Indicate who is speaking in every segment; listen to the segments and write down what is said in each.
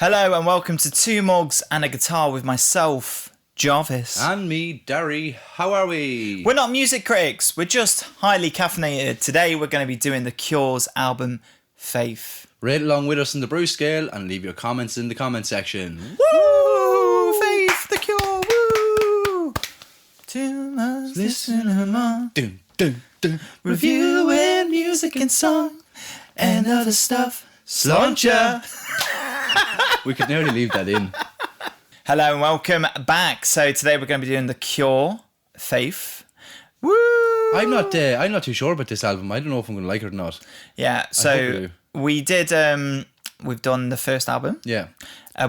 Speaker 1: Hello and welcome to Two Mugs and a Guitar with myself, Jarvis.
Speaker 2: And me, Dary. How are we?
Speaker 1: We're not music critics, we're just highly caffeinated. Today we're going to be doing The Cure's album, Faith.
Speaker 2: Rate along with us in the brew scale and leave your comments in the comment section.
Speaker 1: Woo! Faith, The Cure, woo! Too much listening on.
Speaker 2: Dun, dun, dun.
Speaker 1: Reviewing music and song and other stuff. Slauncher!
Speaker 2: We could nearly leave that in.
Speaker 1: Hello and welcome back. So today we're going to be doing The Cure, Faith. Woo!
Speaker 2: I'm not too sure about this album. I don't know if I'm going to like it or not.
Speaker 1: Yeah, so we did, we've done the first album.
Speaker 2: Yeah.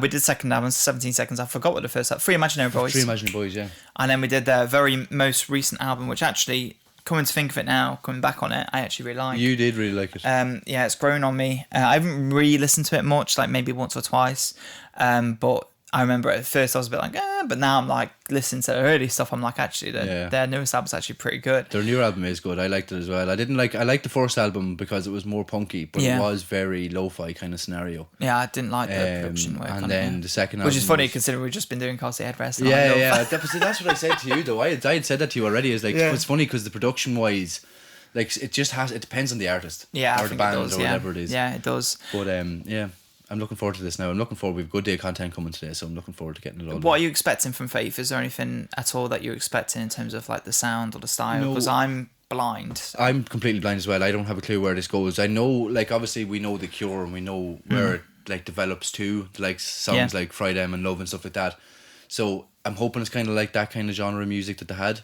Speaker 1: We did second album, 17 seconds. I forgot what the first album, Three Imaginary Boys.
Speaker 2: Three Imaginary Boys, yeah.
Speaker 1: And then we did the very most recent album, which actually, coming to think of it now, coming back on it, I actually really like.
Speaker 2: You did really like it.
Speaker 1: Yeah, it's grown on me. I haven't really listened to it much, like maybe once or twice. But I remember at first I was a bit like, but now I'm like listening to the early stuff. I'm like, actually, their newest album's actually pretty good.
Speaker 2: Their new album is good. I liked it as well. I liked the first album because it was more punky, but it was very lo-fi kind of scenario.
Speaker 1: Yeah, I didn't like the production work.
Speaker 2: And then the second album,
Speaker 1: which is funny considering we've just been doing Cassie Headrest.
Speaker 2: Yeah. That's what I said to you though. I had said that to you already. Is like it's funny because the production wise, like it depends on the artist, or the band, or whatever it is.
Speaker 1: Yeah, it does.
Speaker 2: But yeah. I'm looking forward to this now. We've good day of content coming today, so I'm looking forward to getting it all.
Speaker 1: What are you expecting from Faith? Is there anything at all that you're expecting in terms of like the sound or the style? Because I'm blind. So.
Speaker 2: I'm completely blind as well. I don't have a clue where this goes. I know, like, obviously we know The Cure and we know where it like develops to, like songs like Friday and Love and stuff like that. So I'm hoping it's kind of like that kind of genre of music that they had.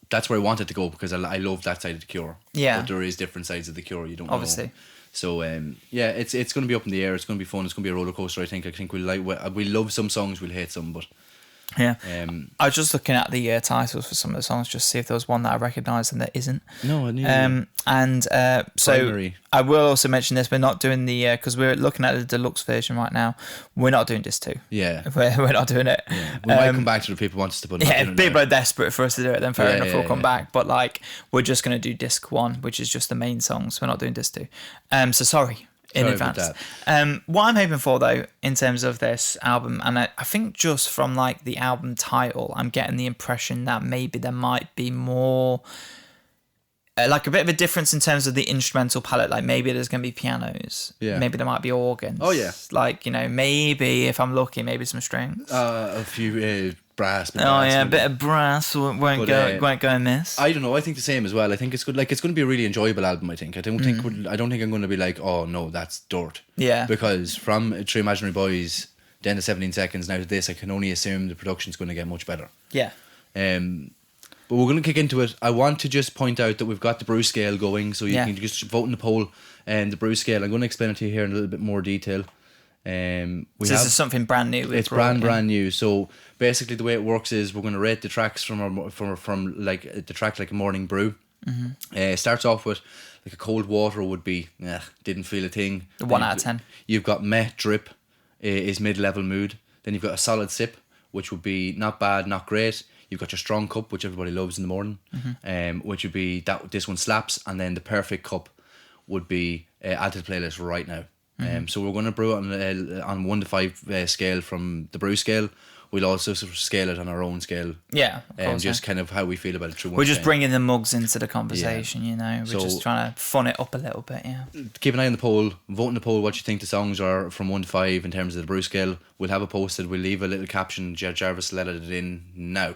Speaker 2: That's where I wanted to go because I love that side of The Cure.
Speaker 1: Yeah.
Speaker 2: But there is different sides of The Cure. You don't
Speaker 1: obviously.
Speaker 2: know. So it's going to be up in the air. It's going to be fun. It's going to be a roller coaster. I think we love some songs, we'll hate some, but
Speaker 1: yeah. I was just looking at the titles for some of the songs just to see if there was one that I recognised and there isn't.
Speaker 2: No, I knew.
Speaker 1: So
Speaker 2: Primary.
Speaker 1: I will also mention this. We're not doing the because we're looking at the deluxe version right now. We're not doing this too.
Speaker 2: Yeah,
Speaker 1: we're not doing it.
Speaker 2: Yeah. We might come back to the people who want us to put.
Speaker 1: If people are desperate for us to do it, then fair enough, we'll come back. But like, we're just going to do disc 1, which is just the main songs. We're not doing disc 2. So sorry. In advance. What I'm hoping for though, in terms of this album, and I think just from like the album title, I'm getting the impression that maybe there might be more, like a bit of a difference in terms of the instrumental palette. Like maybe there's going to be pianos. Yeah. Maybe there might be organs.
Speaker 2: Oh yeah.
Speaker 1: Like, maybe if I'm lucky, maybe some strings.
Speaker 2: A few brass.
Speaker 1: A bit of brass won't go amiss.
Speaker 2: I don't know. I think the same as well. I think it's good. Like it's going to be a really enjoyable album. I think. I don't think I'm going to be like, oh no, that's dirt.
Speaker 1: Yeah.
Speaker 2: Because from Three Imaginary Boys down to 17 seconds now to this, I can only assume the production's going to get much better.
Speaker 1: Yeah.
Speaker 2: But we're going to kick into it. I want to just point out that we've got the brew scale going, so you can just vote in the poll. And the brew scale, I'm going to explain it to you here in a little bit more detail.
Speaker 1: This is something brand new.
Speaker 2: It's brand new. So basically, the way it works is we're going to rate the tracks from like the track like a morning brew. It starts off with like a cold water would be didn't feel a thing.
Speaker 1: 1 out of 10.
Speaker 2: You've got meh drip is mid-level mood. Then you've got a solid sip, which would be not bad, not great. You've got your strong cup, which everybody loves in the morning, which would be that this one slaps, and then the perfect cup would be add to the playlist right now. So we're going to brew it on 1 to 5 scale from the brew scale. We'll also scale it on our own scale.
Speaker 1: Yeah,
Speaker 2: and just kind of how we feel about it through.
Speaker 1: We're just bringing the mugs into the conversation, We're just trying to fun it up a little bit,
Speaker 2: Keep an eye on the poll. Vote in the poll what you think the songs are from 1 to 5 in terms of the brew scale. We'll have it posted. We'll leave a little caption. Jarvis let it in now.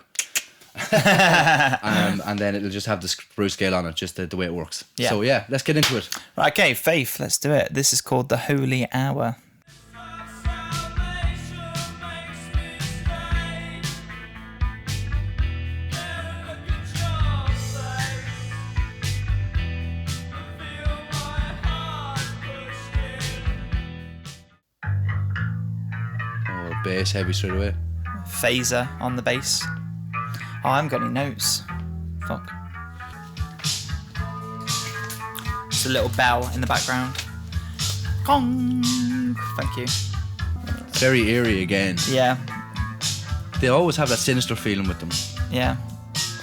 Speaker 2: And then it'll just have the brew scale on it, just the way it works. Yeah. So let's get into it.
Speaker 1: Right, okay, Faith, let's do it. This is called The Holy Hour.
Speaker 2: Oh, bass heavy straight away.
Speaker 1: Phaser on the bass. Oh, I haven't got any notes. Fuck. Just a little bell in the background. Gong. Thank you.
Speaker 2: Very eerie again.
Speaker 1: Yeah.
Speaker 2: They always have that sinister feeling with them.
Speaker 1: Yeah.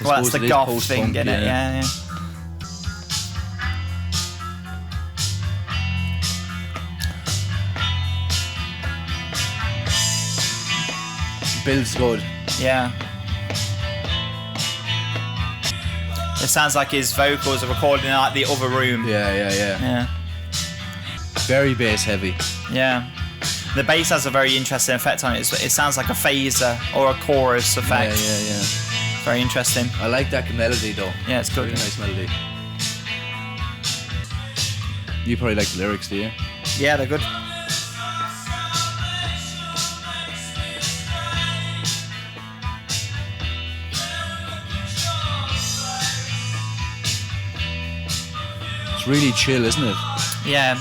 Speaker 1: Well, that's the goth thing, isn't it? Yeah.
Speaker 2: build's good.
Speaker 1: Yeah. It sounds like his vocals are recorded in like the other room.
Speaker 2: Yeah. Very bass heavy.
Speaker 1: Yeah. The bass has a very interesting effect on it. It sounds like a phaser or a chorus effect.
Speaker 2: Yeah.
Speaker 1: Very interesting.
Speaker 2: I like that melody though.
Speaker 1: Yeah, it's good.
Speaker 2: Very nice melody. You probably like the lyrics, do you?
Speaker 1: Yeah, they're good.
Speaker 2: It's really chill, isn't it?
Speaker 1: Yeah.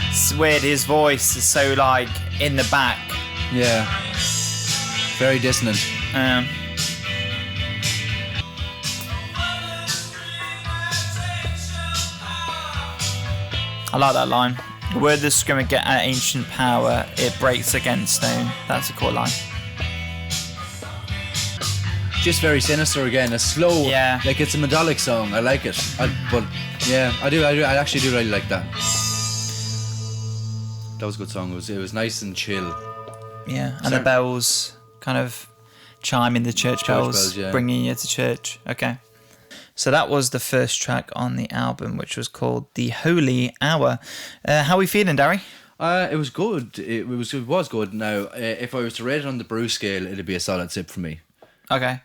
Speaker 1: It's weird, his voice is so like in the back.
Speaker 2: Yeah. Very dissonant.
Speaker 1: I like that line. Where the screamer get an ancient power, it breaks against stone. That's a cool line.
Speaker 2: Just very sinister again. A slow, like it's a melodic song. I like it. But yeah, I do. I actually do really like that. That was a good song. It was nice and chill.
Speaker 1: Yeah, and the bells kind of chime in, the church bells, bringing you to church. Okay. So that was the first track on the album, which was called The Holy Hour. How are we feeling, Dary?
Speaker 2: It was good. It was good. Now, if I was to rate it on the brew scale, it'd be a solid sip for me.
Speaker 1: Okay.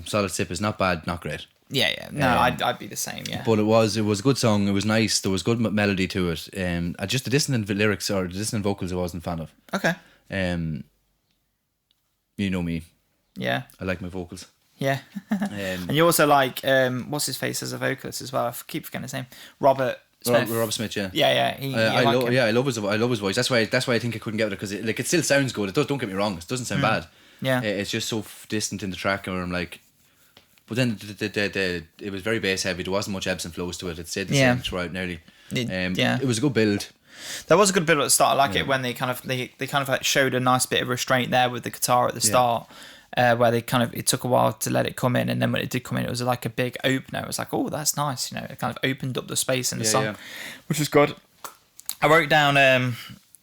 Speaker 2: Solid sip is not bad, not great.
Speaker 1: Yeah. No, I'd be the same, yeah.
Speaker 2: But it was a good song. It was nice. There was good melody to it. Just the dissonant lyrics or the dissonant vocals I wasn't a fan of.
Speaker 1: Okay.
Speaker 2: You know me.
Speaker 1: Yeah.
Speaker 2: I like my vocals.
Speaker 1: Yeah. And you also like, what's his face as a vocalist as well? I keep forgetting his name. Robert Smith.
Speaker 2: Robert Smith, yeah.
Speaker 1: Yeah.
Speaker 2: I love his voice. That's why I think I couldn't get it, because it still sounds good. It does. Don't get me wrong. It doesn't sound bad.
Speaker 1: Yeah.
Speaker 2: It's just so distant in the track, where I'm like. But then it was very bass heavy. There wasn't much ebbs and flows to it. It stayed the same throughout nearly. It was a good build.
Speaker 1: There was a good build at the start. I like it when they kind of like showed a nice bit of restraint there with the guitar at the start. Where it took a while to let it come in, and then when it did come in, it was like a big opener. It was like, oh, that's nice, it kind of opened up the space in the song, which is good. I wrote down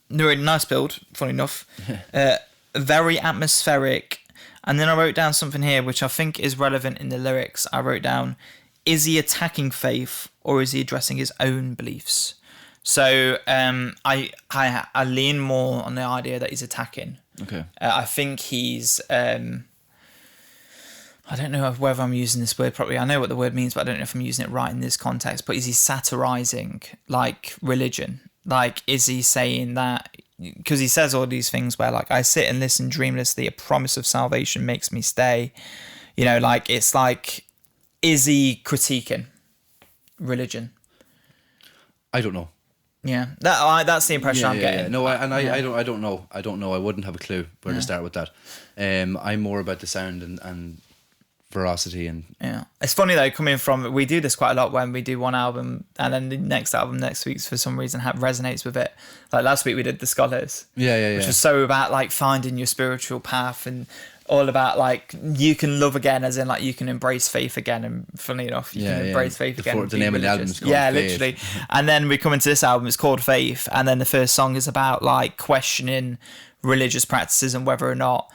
Speaker 1: really nice build, funny enough, very atmospheric, and then I wrote down something here which I think is relevant in the lyrics. I wrote down, is he attacking faith or is he addressing his own beliefs? So I lean more on the idea that he's attacking.
Speaker 2: Okay.
Speaker 1: I think he's. I don't know whether I'm using this word properly. I know what the word means, but I don't know if I'm using it right in this context. But is he satirizing like religion? Like, is he saying that? Because he says all these things where, like, I sit and listen dreamlessly. A promise of salvation makes me stay. It's like, is he critiquing religion?
Speaker 2: I don't know.
Speaker 1: Yeah, that's the impression I'm getting.
Speaker 2: Yeah. No, I don't know. I don't know. I wouldn't have a clue where to start with that. I'm more about the sound and veracity and. Yeah,
Speaker 1: it's funny though, coming from, we do this quite a lot when we do one album and then the next album next week's for some reason resonates with it. Like last week we did The Scholars.
Speaker 2: Yeah.
Speaker 1: Which was so about like finding your spiritual path and all about like you can love again, as in like you can embrace faith again, and funny enough you can embrace faith again.
Speaker 2: The name of the album is called
Speaker 1: Faith.
Speaker 2: Literally.
Speaker 1: And then we come into this album, it's called Faith, and then the first song is about like questioning religious practices and whether or not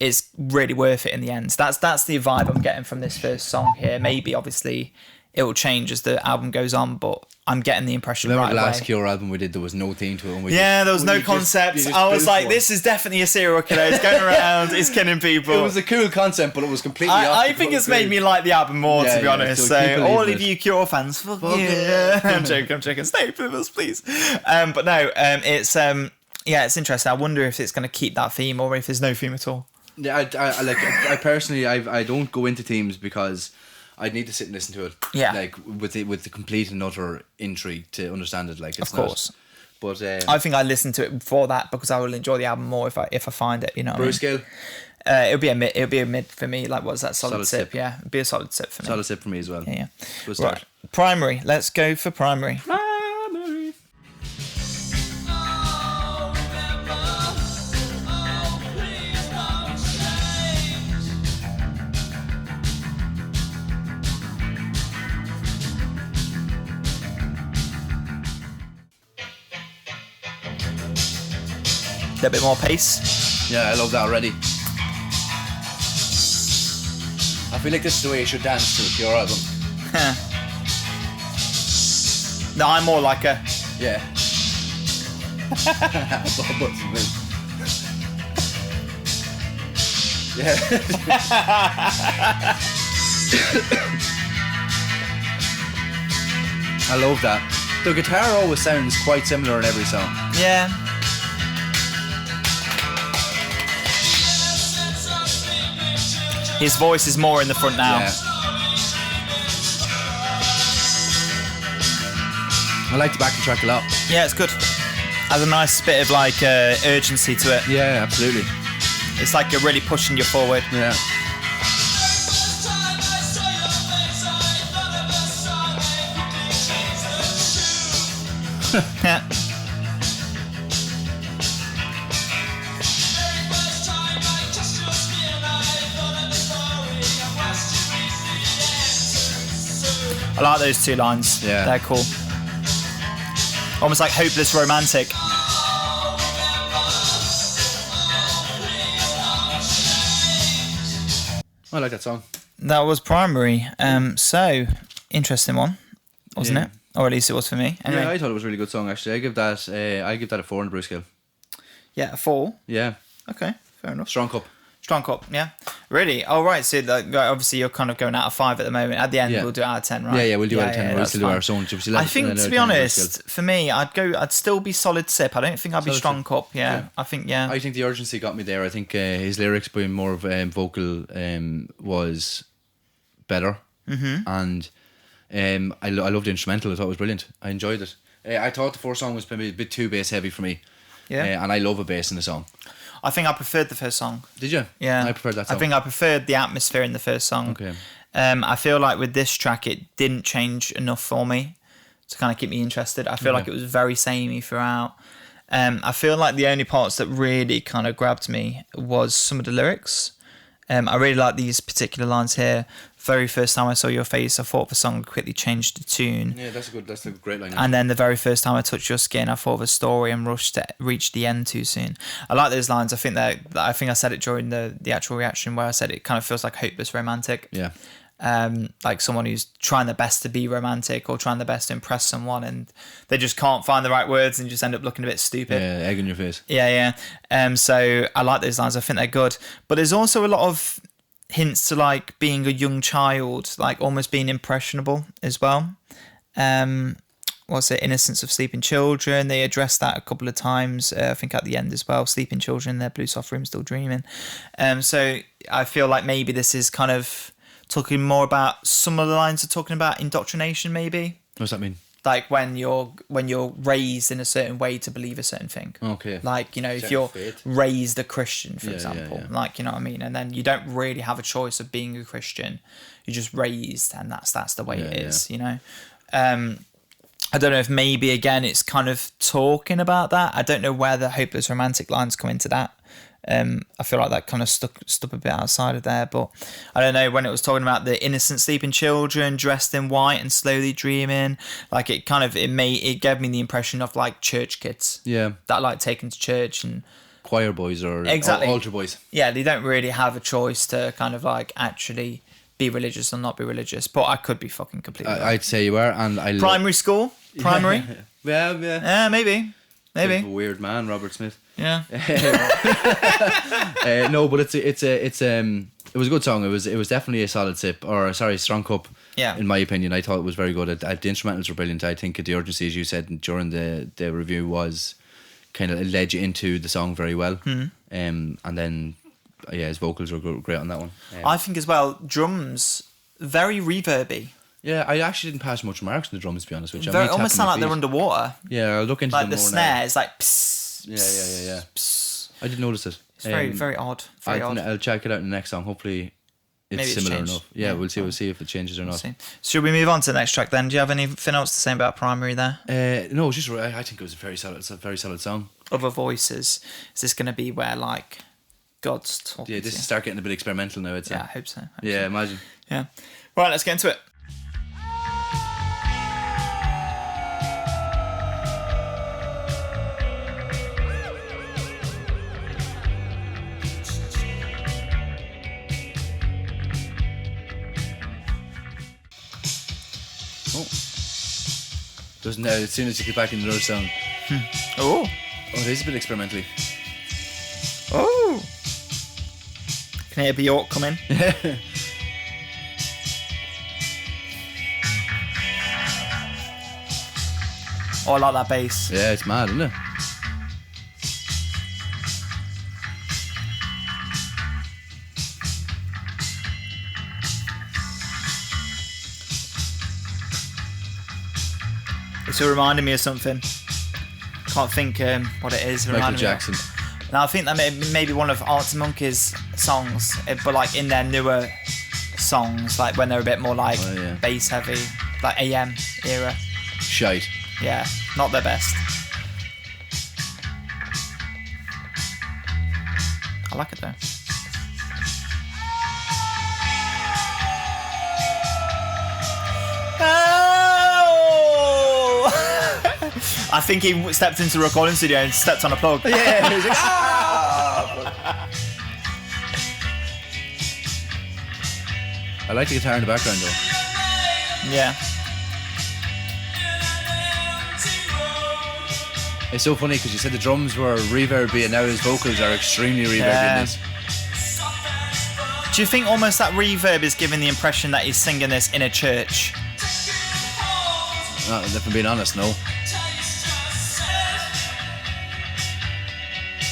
Speaker 1: it's really worth it in the end. So that's the vibe I'm getting from this first song here. Maybe obviously it will change as the album goes on, but I'm getting the impression
Speaker 2: Remember
Speaker 1: right
Speaker 2: the last
Speaker 1: away.
Speaker 2: Cure album we did, there was no theme to it.
Speaker 1: There was no concept. I was like, this is definitely a serial killer. He's going around, he's killing people.
Speaker 2: It was a cool concept, but it was completely off.
Speaker 1: I think it's made me like the album more, to be honest. So all of you Cure fans, fuck yeah. I'm joking. Stay with us, please. But no, it's interesting. I wonder if it's going to keep that theme or if there's no theme at all.
Speaker 2: Yeah, I personally, I don't go into themes because I'd need to sit and listen to it. Yeah. Like with the complete and utter intrigue to understand it. Like, it's of course. But
Speaker 1: I think I listen to it before that because I will enjoy the album more if I find it. You know.
Speaker 2: Brew scale.
Speaker 1: It'll be a mid for me. Like, what's that? Solid sip. Yeah, it'd be a solid sip for me.
Speaker 2: Solid sip for me as well.
Speaker 1: Yeah.
Speaker 2: Good start.
Speaker 1: Right. Primary. Let's go for primary. little bit more pace.
Speaker 2: Yeah, I love that already. I feel like this is the way you should dance to your album.
Speaker 1: No, I'm more like a...
Speaker 2: Yeah. Yeah. I love that. The guitar always sounds quite similar in every song.
Speaker 1: Yeah. His voice is more in the front now.
Speaker 2: Yeah. I like the backing track a lot.
Speaker 1: Yeah, it's good. Has a nice bit of like urgency to it.
Speaker 2: Yeah, absolutely.
Speaker 1: It's like you're really pushing you forward.
Speaker 2: Yeah.
Speaker 1: Yeah. I like those two lines.
Speaker 2: Yeah.
Speaker 1: They're cool. Almost like hopeless romantic.
Speaker 2: I like that song.
Speaker 1: That was Primary. So, interesting one, wasn't it? Or at least it was for me. Anyway.
Speaker 2: Yeah, I thought it was a really good song actually. I give that a 4 on the Bruce scale.
Speaker 1: Yeah, a 4.
Speaker 2: Yeah.
Speaker 1: Okay, fair enough.
Speaker 2: Strong cup.
Speaker 1: Strong cup, yeah. Really? Oh, right. So, like, obviously, you're kind of going out of 5 at the moment. At the end, we'll do it out of 10, right?
Speaker 2: Yeah, we'll do out of 10. We'll still do our own.
Speaker 1: I think, to be honest, for me, I'd still be solid sip. I don't think I'd be strong cup. Yeah, I think,
Speaker 2: I think the urgency got me there. I think his lyrics being more of vocal was better. Mm-hmm. And I loved the instrumental. I thought it was brilliant. I enjoyed it. I thought the first song was maybe a bit too bass heavy for me. Yeah. And I love a bass in the song.
Speaker 1: I think I preferred the first song.
Speaker 2: Did you?
Speaker 1: Yeah.
Speaker 2: I preferred that song.
Speaker 1: I think I preferred the atmosphere in the first song.
Speaker 2: Okay.
Speaker 1: I feel like with this track, it didn't change enough for me to kind of keep me interested. I feel like it was very samey throughout. I feel like the only parts that really kind of grabbed me was some of the lyrics. I really like these particular lines here. Very first time I saw your face, I thought the song quickly changed the tune.
Speaker 2: Yeah, that's a great line.
Speaker 1: And then the very first time I touched your skin, I thought of a story and rushed to reach the end too soon. I like those lines. I think I said it during the actual reaction where I said it kind of feels like hopeless romantic.
Speaker 2: Yeah.
Speaker 1: Like someone who's trying their best to be romantic or trying their best to impress someone and they just can't find the right words and just end up looking a bit stupid.
Speaker 2: Yeah, egg in your face.
Speaker 1: Yeah. So I like those lines. I think they're good. But there's also a lot of hints to like being a young child, like almost being impressionable as well. What's it? Innocence of sleeping children. They address that a couple of times. I think at the end as well. Sleeping children in their blue soft room, still dreaming. So I feel like maybe this is kind of talking more about some of the lines are talking about indoctrination. Maybe.
Speaker 2: What's that mean?
Speaker 1: Like when you're raised in a certain way to believe a certain thing.
Speaker 2: Okay.
Speaker 1: Like, you know, if you're raised a Christian, for example, like, you know what I mean? And then you don't really have a choice of being a Christian. You're just raised and that's the way it is, you know? I don't know if maybe, again, it's kind of talking about that. I don't know where the hopeless romantic lines come into that. I feel like that kind of stuck a bit outside of there, but I don't know, when it was talking about the innocent sleeping children dressed in white and slowly dreaming, like it gave me the impression of like church kids, that like taken to church and
Speaker 2: choir boys or altar boys.
Speaker 1: Yeah, they don't really have a choice to kind of like actually be religious or not be religious, but I could be fucking completely wrong.
Speaker 2: I'd say you are, and
Speaker 1: primary school, maybe.
Speaker 2: Bit of a weird man, Robert Smith.
Speaker 1: Yeah.
Speaker 2: No, but it was a good song. It was definitely a strong cup.
Speaker 1: Yeah.
Speaker 2: In my opinion, I thought it was very good. The instrumentals were brilliant. I think the urgency, as you said during the review, was kind of led you into the song very well. And then his vocals were great on that one.
Speaker 1: I think as well, drums very reverby.
Speaker 2: Yeah, I actually didn't pass much marks on the drums, to be honest with you.
Speaker 1: Very almost sound like they're underwater.
Speaker 2: Yeah, I'll look into
Speaker 1: like
Speaker 2: them
Speaker 1: the
Speaker 2: more
Speaker 1: snare
Speaker 2: now.
Speaker 1: is like psst,
Speaker 2: yeah.
Speaker 1: Psst.
Speaker 2: I didn't notice it.
Speaker 1: It's very odd.
Speaker 2: I'll check it out in the next song. Hopefully it's similar enough. Yeah, we'll see if it changes or not.
Speaker 1: Should we move on to the next track then? Do you have anything else to say about Primary there?
Speaker 2: No, it's just I think it was a very solid song.
Speaker 1: Other voices. Is this going to be where like God's talking?
Speaker 2: Yeah, this is start getting a bit experimental now, I'd say.
Speaker 1: Yeah, I hope so.
Speaker 2: Imagine.
Speaker 1: Yeah. Right, let's get into it.
Speaker 2: Oh. Doesn't now, as soon as you get back into another song.
Speaker 1: Oh.
Speaker 2: Oh, it is a bit experimentally.
Speaker 1: Oh. Can you hear Bjork come in? Oh, I like that bass.
Speaker 2: Yeah, it's mad, isn't it?
Speaker 1: It's reminding me of something. Can't think what it is.
Speaker 2: Michael Jackson.
Speaker 1: Now I think that may be one of Arctic Monkeys' songs, but like in their newer songs, like when they're a bit more like bass heavy, like AM era.
Speaker 2: Shite.
Speaker 1: Yeah, not their best. I like it though. I think he stepped into the recording studio and stepped on a plug.
Speaker 2: Yeah, he was like, ah! I like the guitar in the background though.
Speaker 1: Yeah.
Speaker 2: It's so funny because you said the drums were reverby and now his vocals are extremely reverby in this.
Speaker 1: Do you think almost that reverb is giving the impression that he's singing this in a church?
Speaker 2: If I'm being honest, no.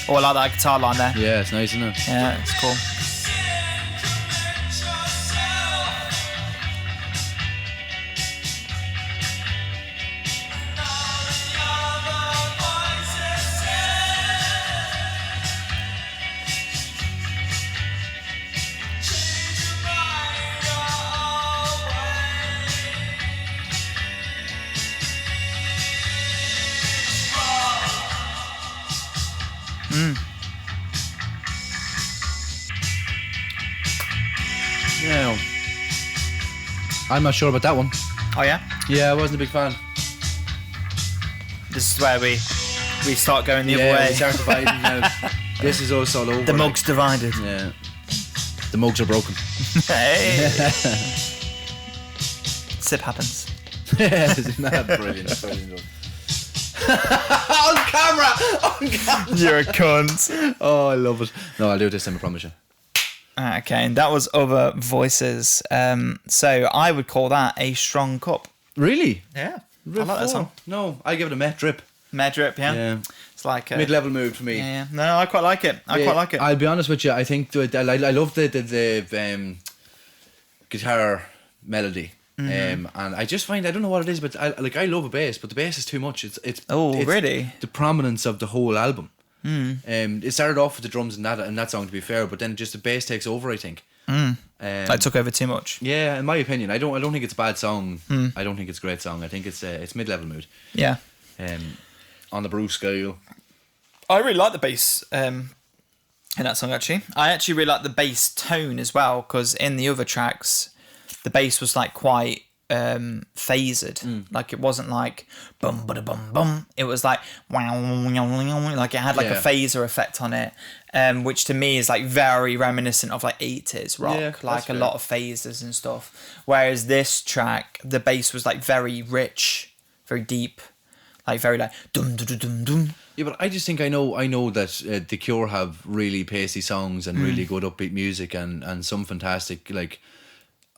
Speaker 1: Oh, I like that guitar line there.
Speaker 2: Yeah, it's nice, isn't it?
Speaker 1: Yeah, it's cool.
Speaker 2: Yeah. I'm not sure about that one.
Speaker 1: Oh yeah?
Speaker 2: Yeah, I wasn't a big fan.
Speaker 1: This is where we start going the other
Speaker 2: Yeah,
Speaker 1: way.
Speaker 2: we start dividing now. This is us all over.
Speaker 1: The mug's divided.
Speaker 2: Yeah. The mugs are broken.
Speaker 1: Hey. Sip happens.
Speaker 2: Yeah, isn't that brilliant? On camera!
Speaker 1: You're a cunt.
Speaker 2: Oh, I love it. No, I'll do it this time, I promise you.
Speaker 1: Okay, and that was Other Voices. So I would call that a strong cup.
Speaker 2: Really?
Speaker 1: Yeah. I like that song.
Speaker 2: No, I give it a Met Drip.
Speaker 1: Med drip, yeah?
Speaker 2: Yeah.
Speaker 1: It's like a
Speaker 2: Mid-level mood for me.
Speaker 1: Yeah. No, I quite like it. I quite like it.
Speaker 2: I'll be honest with you, I think I love the guitar melody. And I just find, I don't know what it is, but I love a bass, but the bass is too much. It's
Speaker 1: really?
Speaker 2: The prominence of the whole album. It started off with the drums and that song, to be fair, but then just the bass takes over, I think.
Speaker 1: It took over too much.
Speaker 2: Yeah, in my opinion, I don't think it's a bad song. I don't think it's a great song. I think it's mid-level mood.
Speaker 1: Yeah.
Speaker 2: On the Bruce scale.
Speaker 1: I really like the bass in that song, actually. I actually really like the bass tone as well, because in the other tracks, the bass was like quite phased. Like it wasn't like bum bada bum bum. It was like wow, like it had like a phaser effect on it, which to me is like very reminiscent of like 80s rock, like a lot of phasers and stuff. Whereas this track, the bass was like very rich, very deep, like very like dum dum dum dum dum.
Speaker 2: Yeah, but I just think I know that The Cure have really pacey songs and really good upbeat music and some fantastic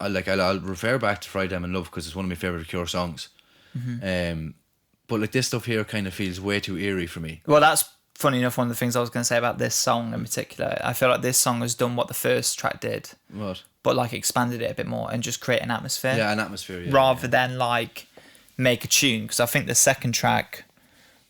Speaker 2: I'll refer back to Friday I'm in Love because it's one of my favourite Cure songs. But like this stuff here kind of feels way too eerie for me.
Speaker 1: Well, that's funny enough one of the things I was going to say about this song in particular. I feel like this song has done what the first track did.
Speaker 2: What?
Speaker 1: But like expanded it a bit more and just create an atmosphere.
Speaker 2: Yeah, an atmosphere. Yeah,
Speaker 1: rather than like make a tune, because I think the second track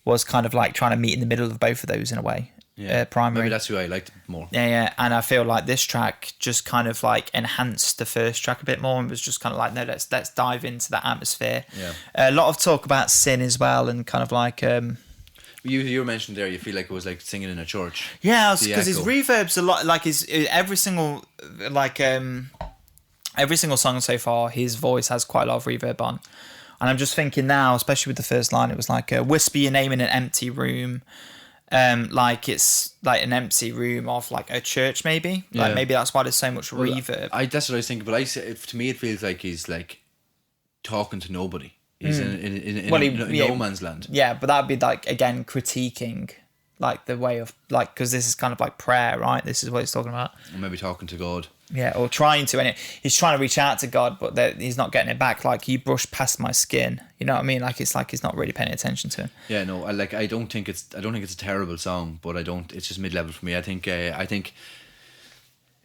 Speaker 1: was kind of like trying to meet in the middle of both of those in a way.
Speaker 2: Yeah,
Speaker 1: primary.
Speaker 2: Maybe that's who I liked more.
Speaker 1: Yeah, and I feel like this track just kind of like enhanced the first track a bit more and was just kind of like, no, let's dive into that atmosphere.
Speaker 2: Yeah.
Speaker 1: A lot of talk about sin as well, and kind of like
Speaker 2: you mentioned there, you feel like it was like singing in a church.
Speaker 1: Yeah, because his reverb's a lot like every single song so far, his voice has quite a lot of reverb on. And I'm just thinking now, especially with the first line, it was like whisper your name in an empty room. Like it's like an empty room of like a church, maybe. Like maybe that's why there's so much reverb.
Speaker 2: That's what I was thinking. But to me, it feels like he's like talking to nobody. He's in no man's land.
Speaker 1: Yeah, but that'd be like, again, critiquing like the way of like, because this is kind of like prayer, right? This is what he's talking about.
Speaker 2: Or maybe talking to God.
Speaker 1: Yeah, or trying to, and he's trying to reach out to God, but he's not getting it back. Like, you brushed past my skin, you know what I mean? Like he's not really paying attention to it.
Speaker 2: Yeah, no, I don't think it's a terrible song, but it's just mid-level for me. I think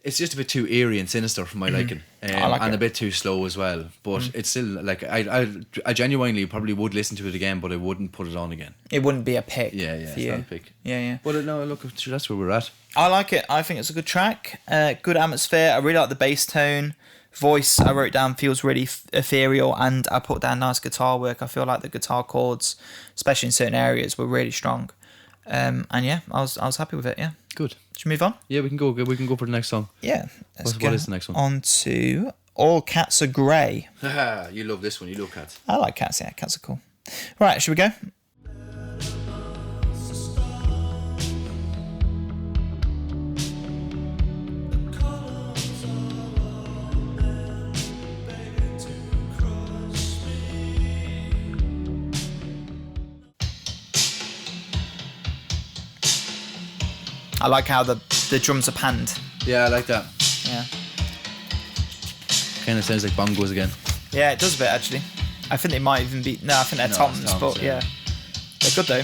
Speaker 2: it's just a bit too eerie and sinister for my liking, and a bit too slow as well. But it's still like I genuinely probably would listen to it again, but I wouldn't put it on again.
Speaker 1: It wouldn't be a pick.
Speaker 2: Yeah, it's not a pick.
Speaker 1: Yeah.
Speaker 2: But no, look, that's where we're at.
Speaker 1: I like it. I think it's a good track. Good atmosphere. I really like the bass tone. Voice, I wrote down, feels really ethereal, and I put down nice guitar work. I feel like the guitar chords, especially in certain areas, were really strong. And yeah, I was happy with it. Yeah.
Speaker 2: Good.
Speaker 1: Should we move on?
Speaker 2: Yeah, we can go. We can go for the next song.
Speaker 1: Yeah.
Speaker 2: What is the next one?
Speaker 1: On to All Cats Are Grey.
Speaker 2: You love this one. You love cats.
Speaker 1: I like cats. Yeah, cats are cool. Right, should we go? I like how the drums are panned.
Speaker 2: Yeah, I like that.
Speaker 1: Yeah.
Speaker 2: Kind of sounds like bongos again.
Speaker 1: Yeah, it does a bit actually. I think they might even be. No, I think they're toms, but yeah. They're good though.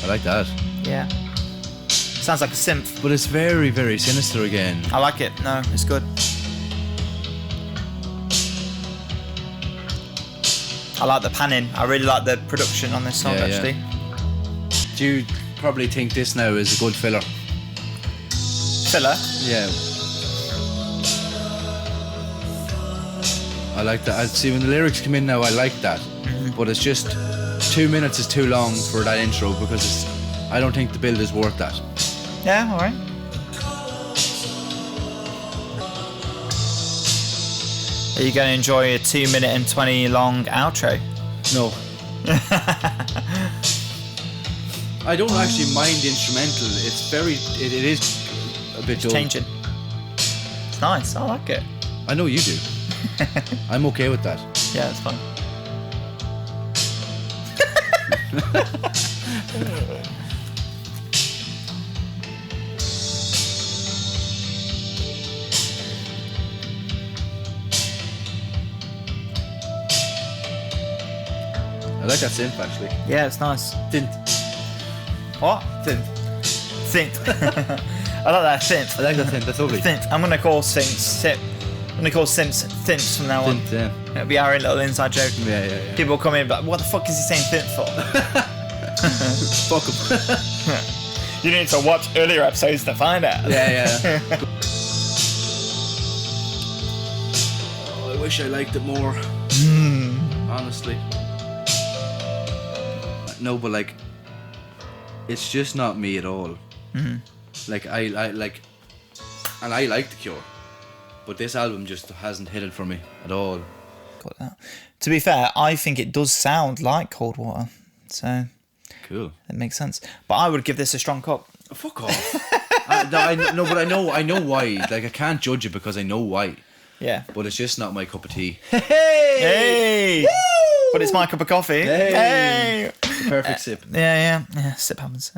Speaker 2: I like that.
Speaker 1: Yeah. Sounds like a synth.
Speaker 2: But it's very, very sinister again.
Speaker 1: I like it. No, it's good. I like the panning. I really like the production on this song, actually.
Speaker 2: Yeah. Do you probably think this now is a good filler?
Speaker 1: Filler?
Speaker 2: Yeah. I like that. I see when the lyrics come in now, I like that. Mm-hmm. But it's just 2 minutes is too long for that intro because I don't think the build is worth that.
Speaker 1: Yeah, alright. Are you going to enjoy a 2 minute and 20 long outro?
Speaker 2: No. I don't actually mind the instrumental. It's it is a bit dull.
Speaker 1: Changing. It's nice. I like it.
Speaker 2: I know you do. I'm okay with that.
Speaker 1: Yeah, it's fine.
Speaker 2: I like that synth actually.
Speaker 1: Yeah, it's nice.
Speaker 2: Synth.
Speaker 1: What?
Speaker 2: Synth.
Speaker 1: Synth. I like that synth.
Speaker 2: I like that synth. That's lovely.
Speaker 1: Synth. I'm gonna call synths. I'm gonna call synths from now on.
Speaker 2: Synth, yeah.
Speaker 1: It'll be our own little inside joke.
Speaker 2: Yeah.
Speaker 1: People come in and be like, what the fuck is he saying synth for?
Speaker 2: Fuck him.
Speaker 1: You need to watch earlier episodes to find out.
Speaker 2: Yeah. Oh, I wish I liked it more. Honestly. No, but like, it's just not me at all.
Speaker 1: Mm-hmm.
Speaker 2: Like I like, and I like The Cure, but this album just hasn't hit it for me at all.
Speaker 1: Got that. To be fair, I think it does sound like Cold Water, so
Speaker 2: cool.
Speaker 1: It makes sense. But I would give this a strong cup.
Speaker 2: Fuck off. No, but I know why. Like I can't judge it because I know why.
Speaker 1: Yeah.
Speaker 2: But it's just not my cup of tea.
Speaker 1: Hey! Woo! But it's my cup of coffee.
Speaker 2: Hey! It's a perfect sip.
Speaker 1: Yeah. Sip happens.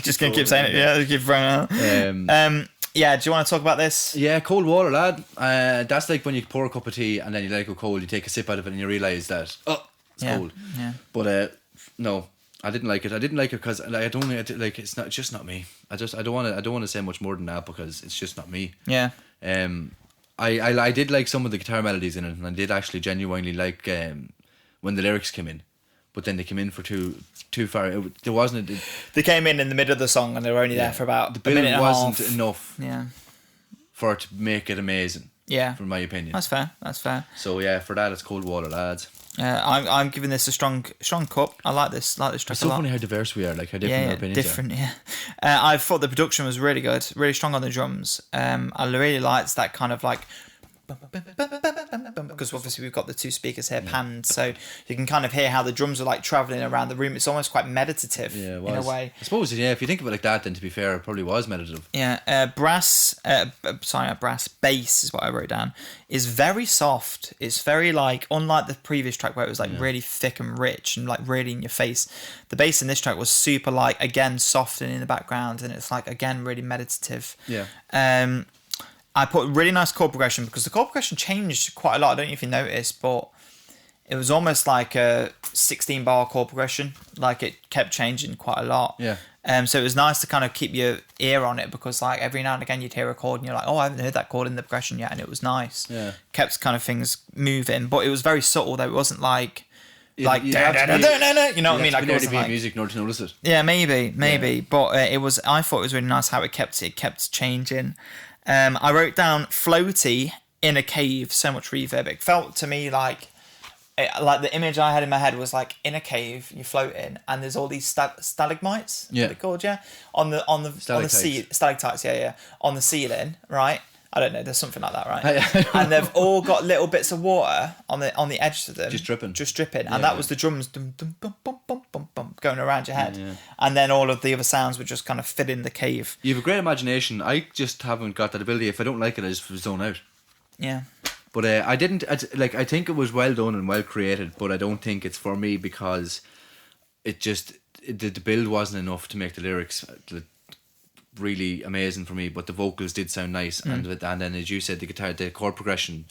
Speaker 1: Just gonna keep saying it. Yeah, keep throwing it out. Yeah, do you want to talk about this?
Speaker 2: Yeah, cold water, lad. That's like when you pour a cup of tea and then you let it go cold. You take a sip out of it and you realise that it's cold.
Speaker 1: Yeah.
Speaker 2: But no, I didn't like it. I didn't like it because I don't like. It's just not me. I don't want to say much more than that because it's just not me.
Speaker 1: Yeah.
Speaker 2: I did like some of the guitar melodies in it, and I did actually genuinely like when the lyrics came in, but then they came in for too far. There wasn't.
Speaker 1: They came in the middle of the song, and they were only there for about
Speaker 2: a minute and a half. The build wasn't enough.
Speaker 1: Yeah.
Speaker 2: For it to make it amazing.
Speaker 1: Yeah.
Speaker 2: From my opinion.
Speaker 1: That's fair.
Speaker 2: So yeah, for that it's cold water, lads.
Speaker 1: I'm giving this a strong cup. I like this track
Speaker 2: it's so
Speaker 1: a lot.
Speaker 2: funny how diverse we are, like how different our opinions
Speaker 1: are. I thought the production was really good, really strong on the drums. I really liked that kind of like, because because obviously we've got the two speakers here panned, so you can kind of hear how the drums are like traveling around the room. It's almost quite meditative in a way.
Speaker 2: I suppose, if you think of it like that, then to be fair, it probably was meditative.
Speaker 1: Yeah, bass is what I wrote down, is very soft. It's very like, unlike the previous track where it was like really thick and rich and like really in your face, the bass in this track was super like, again, soft and in the background, and it's like, again, really meditative.
Speaker 2: Yeah.
Speaker 1: I put really nice chord progression because the chord progression changed quite a lot. I don't know if you noticed, but it was almost like a 16-bar chord progression. Like it kept changing quite a lot.
Speaker 2: Yeah.
Speaker 1: So it was nice to kind of keep your ear on it because like every now and again you'd hear a chord and you're like, oh, I haven't heard that chord in the progression yet, and it was nice.
Speaker 2: Yeah.
Speaker 1: Kept kind of things moving, but it was very subtle though. It wasn't like
Speaker 2: You know what I mean?
Speaker 1: Like,
Speaker 2: it be music in order to notice it.
Speaker 1: Yeah, maybe. Yeah. But it was. I thought it was really nice how it kept changing. I wrote down floaty in a cave. So much reverb. It felt to me like the image I had in my head was like in a cave, you're floating, and there's all these stalagmites.
Speaker 2: Yeah.
Speaker 1: They're called, on the stalactites. Yeah. On the ceiling, right? I don't know. There's something like that, right? And they've all got little bits of water on the edge of them, just dripping, and that was the drums, dum, dum, bum, bum, bum, bum, bum, going around your head, and then all of the other sounds were just kind of filling the cave.
Speaker 2: You have a great imagination. I just haven't got that ability. If I don't like it, I just zone out.
Speaker 1: Yeah.
Speaker 2: But I didn't like. I think it was well done and well created, but I don't think it's for me because the build wasn't enough to make the lyrics really amazing for me, but the vocals did sound nice, and then as you said, the chord progression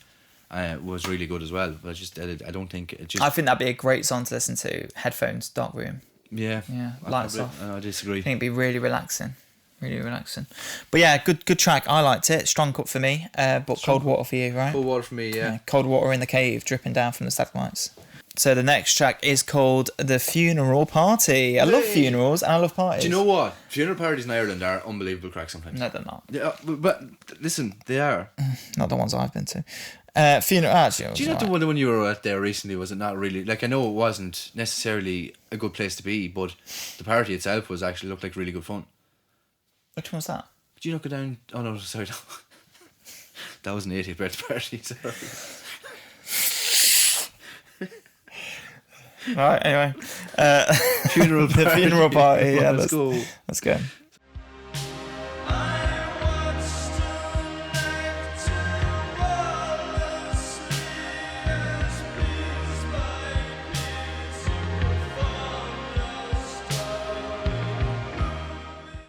Speaker 2: was really good as well. But I don't think it just.
Speaker 1: I think that'd be a great song to listen to. Headphones, dark room.
Speaker 2: Yeah.
Speaker 1: Lights off.
Speaker 2: I disagree.
Speaker 1: I think it'd be really relaxing. But yeah, good track. I liked it. Strong cut for me. But cold water for you, right?
Speaker 2: Cold water for me, yeah.
Speaker 1: Cold water in the cave, dripping down from the stalagmites. So the next track is called The Funeral Party. I love funerals and I love parties.
Speaker 2: Do you know what? Funeral parties in Ireland are unbelievable crack sometimes.
Speaker 1: No, they're not.
Speaker 2: Yeah, but listen, they are.
Speaker 1: Not the ones I've been to. Funeral. Actually,
Speaker 2: do you know the one you were at there recently? Was it not really like? I know it wasn't necessarily a good place to be, but the party itself was actually looked like really good fun.
Speaker 1: Which one was that?
Speaker 2: Did you not go down? Oh no, sorry, that was an 80th birthday party. Sorry.
Speaker 1: Right. Anyway,
Speaker 2: funeral party.
Speaker 1: The funeral party. Yeah,
Speaker 2: let's go.
Speaker 1: Let's go.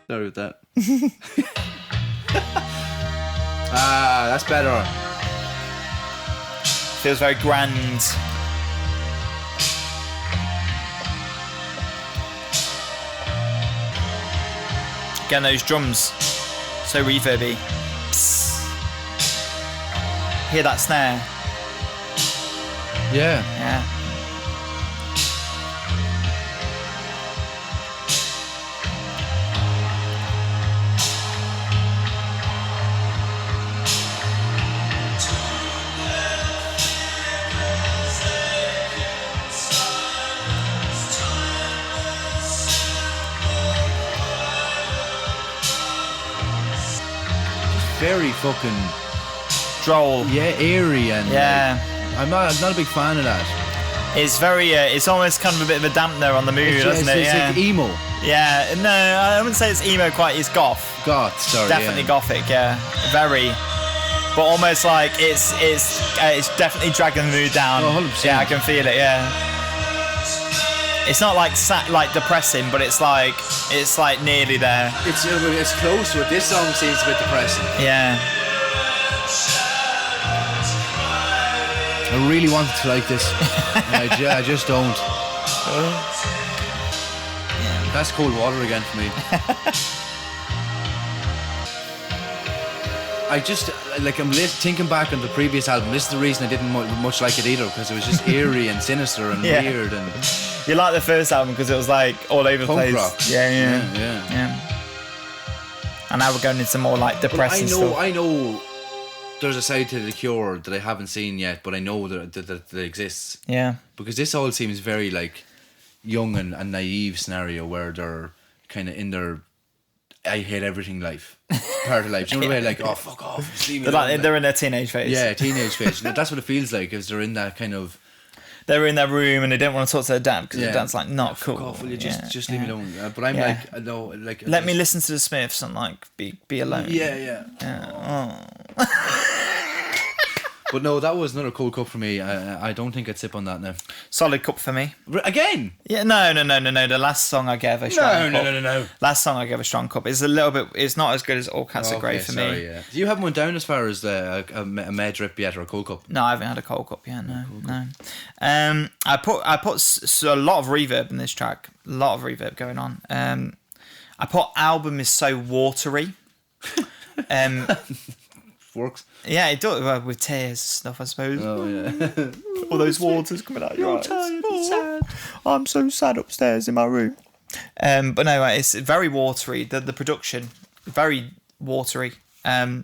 Speaker 2: Sorry with that. That's better.
Speaker 1: Feels very grand. Again, those drums, so reverby. Psst. Hear that snare?
Speaker 2: Yeah. Very fucking
Speaker 1: droll.
Speaker 2: Yeah, eerie and
Speaker 1: yeah.
Speaker 2: Like, I'm not a big fan of that.
Speaker 1: It's very. It's almost kind of a bit of a dampener on the mood, isn't it?
Speaker 2: It's like emo.
Speaker 1: Yeah. No, I wouldn't say it's emo quite. It's goth.
Speaker 2: Sorry.
Speaker 1: Definitely gothic. Yeah. Very. But almost like it's definitely dragging the mood down.
Speaker 2: Oh, 100%.
Speaker 1: Yeah, I can feel it. Yeah. It's not like depressing, but it's like nearly there.
Speaker 2: It's close to it. This song seems a bit depressing.
Speaker 1: Yeah.
Speaker 2: I really wanted to like this. I just don't. That's cold water again for me. I'm thinking back on the previous album. This is the reason I didn't much like it either, because it was just eerie and sinister and weird. And
Speaker 1: you like the first album because it was like all over the place.
Speaker 2: Rock.
Speaker 1: Yeah. And now we're going into more like depressing stuff.
Speaker 2: I know there's a side to The Cure that I haven't seen yet, but I know that exists.
Speaker 1: Yeah.
Speaker 2: Because this all seems very like young and naive scenario where they're kind of in their I hate everything life. Part of life. Do you know the way, like, oh, fuck off. Just leave me alone.
Speaker 1: They're in their teenage phase.
Speaker 2: Yeah, teenage phase. That's what it feels like, is they're in that kind of...
Speaker 1: They're in their room and they don't want to talk to their dad because their dad's like, not cool.
Speaker 2: Fuck off, will you just leave me alone. But I'm like, no, like...
Speaker 1: Let me listen to the Smiths and, like, be alone.
Speaker 2: Yeah.
Speaker 1: Oh.
Speaker 2: But no, that was another cold cup for me. I don't think I'd sip on that now.
Speaker 1: Solid cup for me.
Speaker 2: Again?
Speaker 1: Yeah, no. The last song I gave a strong cup.
Speaker 2: No.
Speaker 1: Last song I gave a strong cup. It's a little bit... It's not as good as All Cats Are Grey for me.
Speaker 2: Yeah. Do you have one down as far as a med drip yet or a cold cup?
Speaker 1: No, I haven't had a cold cup yet, no. I put a lot of reverb in this track. A lot of reverb going on. I put album is so watery.
Speaker 2: Works.
Speaker 1: Yeah, it does. Well, with tears and stuff, I suppose.
Speaker 2: Oh, yeah.
Speaker 1: All those waters coming out your eyes.
Speaker 2: Tired and sad.
Speaker 1: I'm so sad upstairs in my room. But no, it's very watery. The production, very watery. I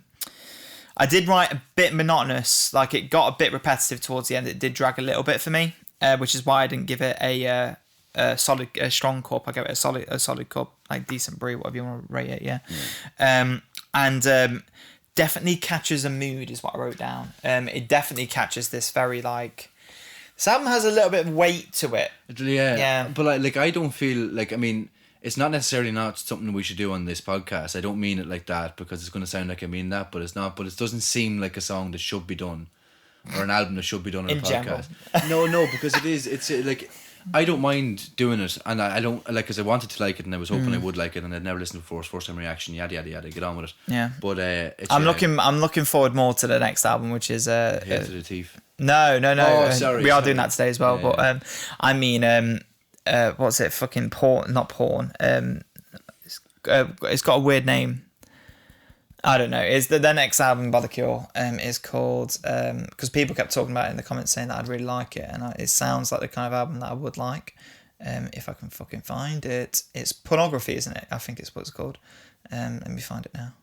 Speaker 1: did write a bit monotonous. Like, it got a bit repetitive towards the end. It did drag a little bit for me, which is why I didn't give it a strong cup. I gave it a solid cup, like decent brew, whatever you want to rate it. Yeah. Definitely catches a mood is what I wrote down. It definitely catches this very, like... This album has a little bit of weight to it.
Speaker 2: Yeah. But like I don't feel like... I mean, it's not necessarily not something we should do on this podcast. I don't mean it like that because it's going to sound like I mean that, but it's not. But it doesn't seem like a song that should be done or an album that should be done on a podcast. No, because it is. It's like... I don't mind doing it, and I don't like because I wanted to like it, and I was hoping I would like it, and I'd never listened before. It's first time reaction, yada yada yada. Get on with it.
Speaker 1: Yeah,
Speaker 2: but
Speaker 1: I'm looking forward more to the next album, which is
Speaker 2: Hate to the Thief.
Speaker 1: No.
Speaker 2: Oh, sorry.
Speaker 1: We are doing that today as well, but I mean, what's it? Fucking porn? Not porn. It's got a weird name. I don't know. It's the next album by The Cure. Is called because people kept talking about it in the comments saying that I'd really like it, and it sounds like the kind of album that I would like. If I can fucking find it, it's Pornography, isn't it? I think it's what it's called. Let me find it now.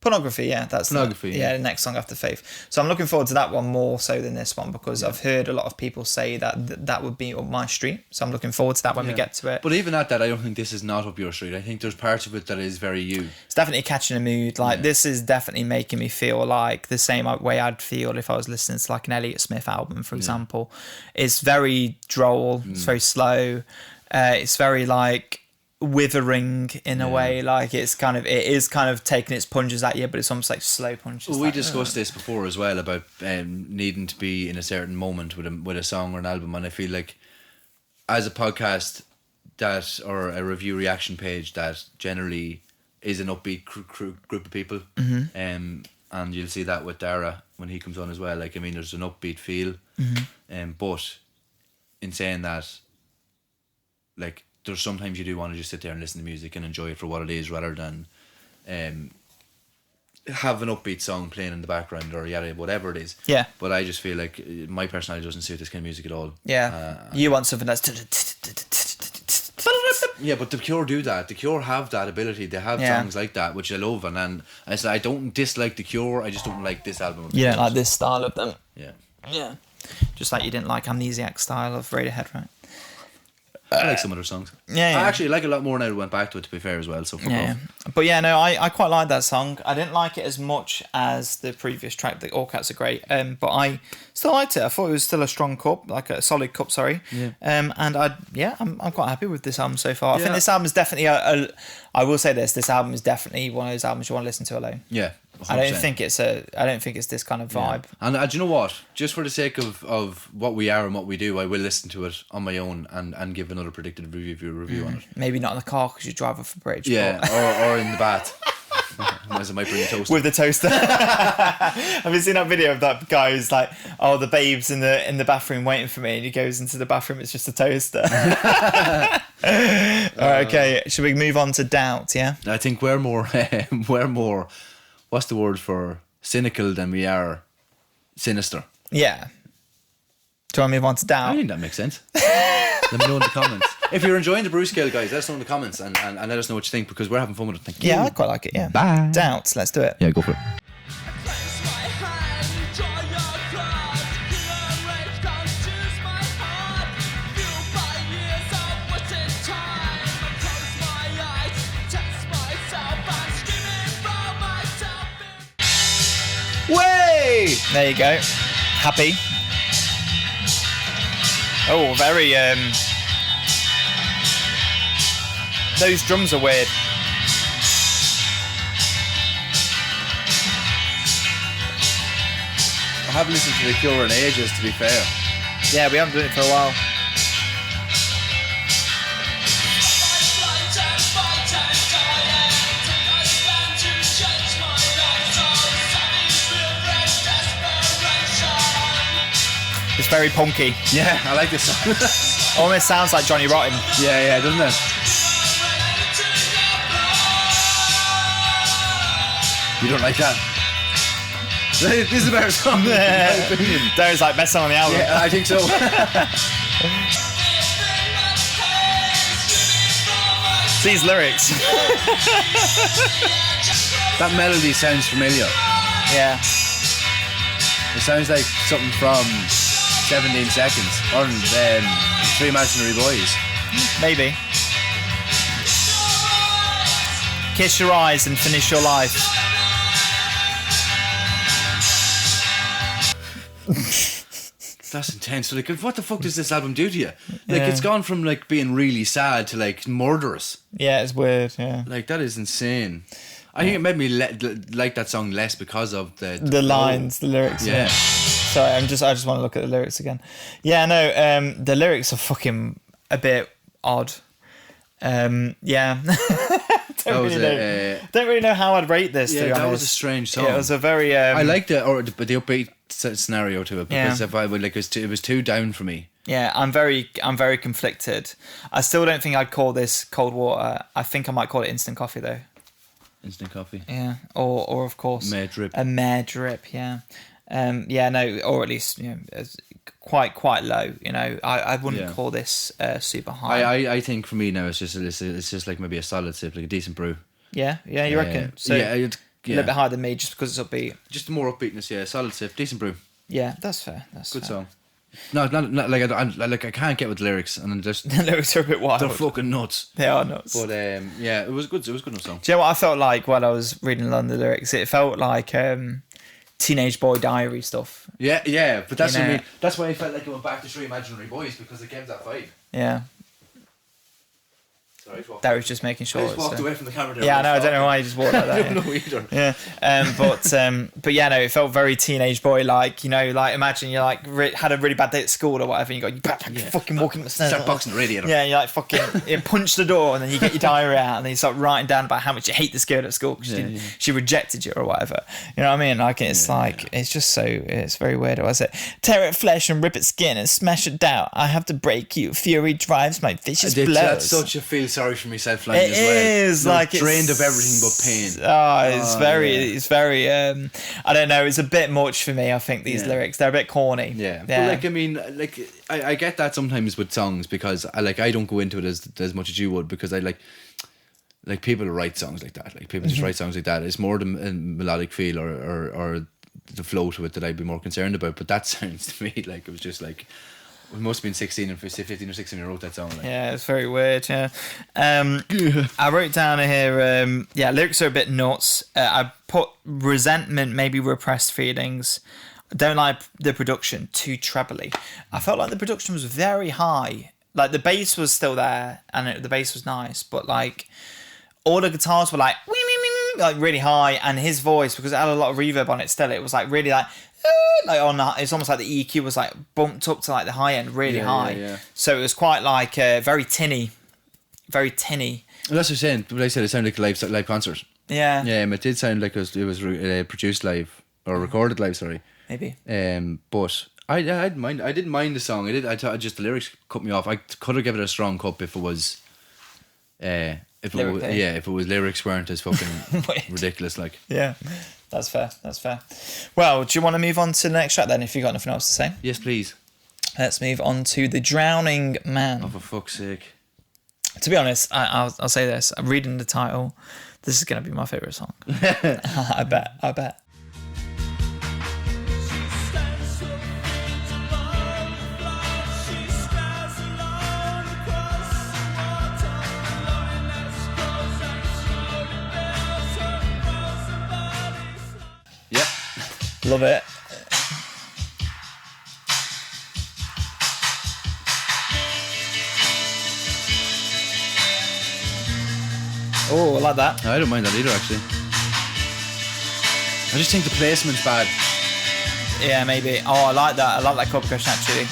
Speaker 1: Pornography, yeah, that's
Speaker 2: Pornography.
Speaker 1: The next song after Faith. So I'm looking forward to that one more so than this one because I've heard a lot of people say that would be up my street. So I'm looking forward to that when we get to it.
Speaker 2: But even at that, I don't think this is not up your street. I think there's parts of it that is very you.
Speaker 1: It's definitely catching a mood. Like this is definitely making me feel like the same way I'd feel if I was listening to like an Elliott Smith album, for example. It's very droll. It's very slow. It's very like withering in a way, like it is kind of taking its punches at you, but it's almost like slow punches.
Speaker 2: Well, we discussed this before as well about needing to be in a certain moment with a song or an album, and I feel like as a podcast or a review reaction page that generally is an upbeat group of people, and you'll see that with Dara when he comes on as well. Like, I mean, there's an upbeat feel, but in saying that, like, there's sometimes you do want to just sit there and listen to music and enjoy it for what it is rather than have an upbeat song playing in the background or whatever it is. Yeah. But I just feel like my personality doesn't suit this kind of music at all.
Speaker 1: Yeah. You want something that's...
Speaker 2: Yeah, but The Cure do that. The Cure have that ability. They have songs like that, which I love. And I don't dislike The Cure. I just don't like this album.
Speaker 1: You don't like this style of them?
Speaker 2: Yeah.
Speaker 1: Yeah. Just like you didn't like Amnesiac style of Radiohead, right?
Speaker 2: I like some of their songs. I actually like it a lot more now that I went back to it, to be fair, as well. So
Speaker 1: But yeah, no, I quite like that song. I didn't like it as much as the previous track, the All Cats Are Great, but I still liked it. I thought it was still a strong cup, like a solid cup, sorry. Yeah. And I'm quite happy with this album so far. I think this album is definitely I will say this album is definitely one of those albums you want to listen to alone. Yeah. 100%. I don't think it's this kind of vibe.
Speaker 2: And do you know what? Just for the sake of what we are and what we do, I will listen to it on my own and give another predicted review on it.
Speaker 1: Maybe not in the car because you drive off a bridge.
Speaker 2: Yeah, or in the bath. Otherwise I might bring a toaster.
Speaker 1: With the toaster. Have you seen that video of that guy who's like, oh, the babe's in the bathroom waiting for me, and he goes into the bathroom, it's just a toaster. Alright, okay. Should we move on to Doubt, yeah?
Speaker 2: I think we're more what's the word for cynical than we are sinister.
Speaker 1: Yeah. Do you want to move on to Doubt?
Speaker 2: I think that makes sense. Let me know in the comments. If you're enjoying the brew scale, guys, let us know in the comments and let us know what you think, because we're having fun with it. Thank you.
Speaker 1: Yeah, I quite like it, yeah.
Speaker 2: Bye.
Speaker 1: Doubt, let's do it.
Speaker 2: Yeah, go for it.
Speaker 1: There you go. Happy. Oh, very. Those drums are weird.
Speaker 2: I haven't listened to The Cure in ages, to be fair.
Speaker 1: Yeah, we haven't done it for a while. It's very punky.
Speaker 2: Yeah, I like this song.
Speaker 1: Almost sounds like Johnny Rotten.
Speaker 2: Yeah, doesn't it? You don't like that? This is a better song, in my opinion.
Speaker 1: Dary's like, best song on the album.
Speaker 2: Yeah, I think so.
Speaker 1: These lyrics.
Speaker 2: That melody sounds familiar.
Speaker 1: Yeah.
Speaker 2: It sounds like something from 17 Seconds or Three Imaginary Boys.
Speaker 1: Maybe. Kiss your eyes and finish your life.
Speaker 2: That's intense. So, like, what the fuck does this album do to you? Like, it's gone from like being really sad to like murderous.
Speaker 1: Yeah, it's weird. Yeah.
Speaker 2: Like, that is insane. I think it made me like that song less because of
Speaker 1: the lines, the lyrics.
Speaker 2: Yeah.
Speaker 1: Sorry, I just want to look at the lyrics again. Yeah, no, the lyrics are fucking a bit odd. Yeah. Don't really know how I'd rate this.
Speaker 2: Yeah, that was a strange song.
Speaker 1: Yeah, it was a very.
Speaker 2: I liked the upbeat scenario to it because if I would like it was too down for me.
Speaker 1: Yeah, I'm very conflicted. I still don't think I'd call this cold water. I think I might call it instant coffee though.
Speaker 2: Instant coffee.
Speaker 1: Yeah, or of course
Speaker 2: Mare drip.
Speaker 1: A mare drip. Yeah, no, or at least it's quite low. I wouldn't call this super high.
Speaker 2: I think for me now it's just like maybe a solid sip, like a decent brew.
Speaker 1: Yeah, you reckon? So
Speaker 2: a
Speaker 1: little bit higher than me just because it's upbeat.
Speaker 2: Just more upbeatness, yeah. Solid sip, decent brew.
Speaker 1: Yeah, that's fair. That's
Speaker 2: good
Speaker 1: fair.
Speaker 2: song. No, not like I can't get with the lyrics, and I'm just
Speaker 1: the lyrics are a bit wild.
Speaker 2: They're fucking nuts.
Speaker 1: They are nuts.
Speaker 2: But yeah, it was good. It was a good enough song.
Speaker 1: Do you know what I felt like while I was reading along the lyrics? It felt like teenage boy diary stuff.
Speaker 2: Yeah. But that's what I mean. That's why I felt like it went back to Three Imaginary Boys because it gave that vibe.
Speaker 1: Yeah. That was just making sure.
Speaker 2: I just walked away from the camera there.
Speaker 1: Yeah, no, I don't know why you just walked like that.
Speaker 2: I don't know either.
Speaker 1: Yeah, but yeah, no, it felt very teenage boy like. Like imagine you like had a really bad day at school or whatever, and you fucking walking up the stairs.
Speaker 2: Start boxing the radiator.
Speaker 1: Yeah, you like fucking punch the door, and then you get your diary out, and then you start writing down about how much you hate this girl at school because she rejected you or whatever. You know what I mean? Like it's it's just it's very weird. What was it? Tear at flesh and rip at skin and smash it down. I have to break you. Fury drives my vicious blows.
Speaker 2: That's such a feel sorry for myself. Line
Speaker 1: it
Speaker 2: as well.
Speaker 1: is like
Speaker 2: drained
Speaker 1: it's
Speaker 2: of everything but pain.
Speaker 1: It's very. I don't know. It's a bit much for me. I think these lyrics they're a bit corny.
Speaker 2: Yeah. But like I mean, like I get that sometimes with songs because I don't go into it as much as you would because I like people write songs like that. Like people just write songs like that. It's more the melodic feel or the flow to it that I'd be more concerned about. But that sounds to me like it was just like. We must have been 16 or 15 or 16 who wrote that song. Like.
Speaker 1: Yeah, it's very weird, yeah. I wrote down here, lyrics are a bit nuts. I put resentment, maybe repressed feelings. I don't like the production, too trebly. I felt like the production was very high. Like, the bass was still there, and the bass was nice, but, like, all the guitars were, like, really high, and his voice, because it had a lot of reverb on it still, it was, like, really, like it's almost like the EQ was like bumped up to like the high end really high.
Speaker 2: Yeah.
Speaker 1: So it was quite like very tinny.
Speaker 2: Well, that's what I'm saying. But I said it sounded like a live concert.
Speaker 1: Yeah.
Speaker 2: Yeah, it did sound like it was produced live or recorded live. Sorry.
Speaker 1: Maybe.
Speaker 2: But I didn't mind the song. I thought just the lyrics cut me off. I could have given it a strong cut if it was. If it was lyrics weren't as fucking ridiculous like.
Speaker 1: Yeah. That's fair. Well, do you want to move on to the next track then if you've got nothing else to say?
Speaker 2: Yes, please.
Speaker 1: Let's move on to The Drowning Man.
Speaker 2: Oh, for fuck's sake.
Speaker 1: To be honest, I'll say this. I'm reading the title. This is going to be my favourite song. I bet. Love it. Oh, I like that.
Speaker 2: I don't mind that either, actually. I just think the placement's bad.
Speaker 1: Yeah, maybe. Oh, I like that. I like that chord progression, actually.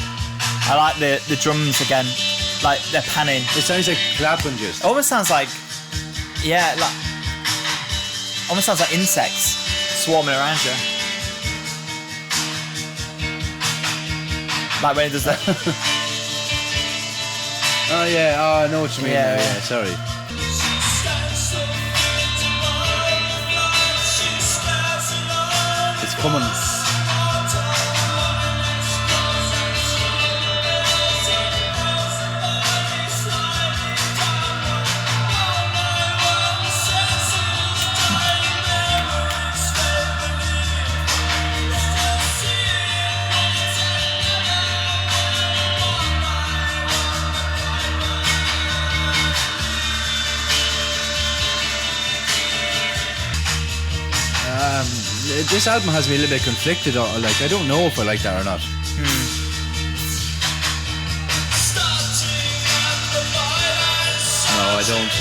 Speaker 1: I like the drums again. Like, they're panning.
Speaker 2: It sounds like clapping just.
Speaker 1: Almost sounds like... Yeah, like... Almost sounds like insects swarming around you. Like when it does that.
Speaker 2: Oh, yeah. Oh, I know what you mean.
Speaker 1: Yeah,
Speaker 2: Yeah, sorry. It's coming. This album has me a little bit conflicted. Like, I don't know if I like that or not. No, I don't.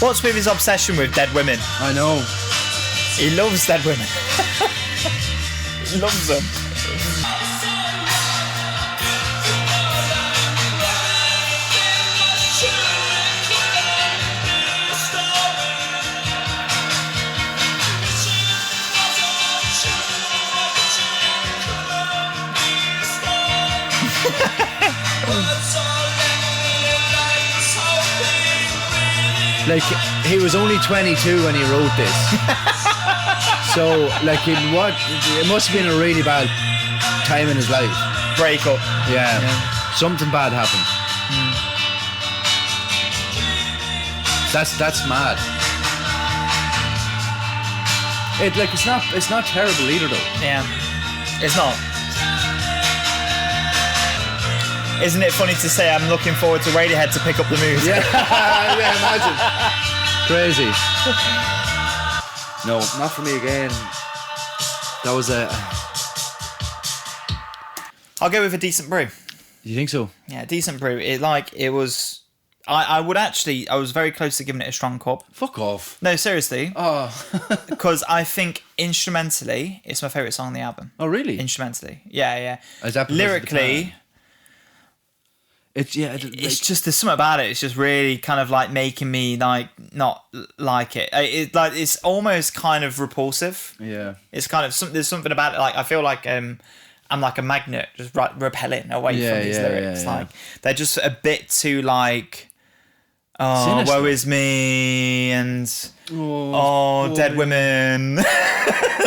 Speaker 1: What's with his obsession with dead women?
Speaker 2: I know.
Speaker 1: He loves dead women. He loves them.
Speaker 2: Like, he was only 22 when he wrote this. So, like, it must have been a really bad time in his life.
Speaker 1: Breakup.
Speaker 2: Yeah. Something bad happened. That's mad. It's not terrible either, though.
Speaker 1: Yeah. It's not. Isn't it funny to say I'm looking forward to Radiohead to pick up the mood?
Speaker 2: Yeah, yeah, imagine. Crazy. No, not for me again. That was
Speaker 1: I'll go with a decent brew.
Speaker 2: You think so?
Speaker 1: Yeah, decent brew. It was. I was very close to giving it a strong cup.
Speaker 2: Fuck off.
Speaker 1: No, seriously.
Speaker 2: Oh.
Speaker 1: Because I think instrumentally, it's my favourite song on the album.
Speaker 2: Oh, really?
Speaker 1: Instrumentally. Yeah.
Speaker 2: Is that
Speaker 1: lyrically,
Speaker 2: it's
Speaker 1: it's just there's something about it. It's just really kind of like making me like not like it. It's almost kind of repulsive.
Speaker 2: Yeah.
Speaker 1: It's kind of there's something about it. Like I feel like I'm like a magnet, just repelling away from these lyrics.
Speaker 2: Yeah.
Speaker 1: Like they're just a bit too like,
Speaker 2: sinister.
Speaker 1: woe is me, and dead women.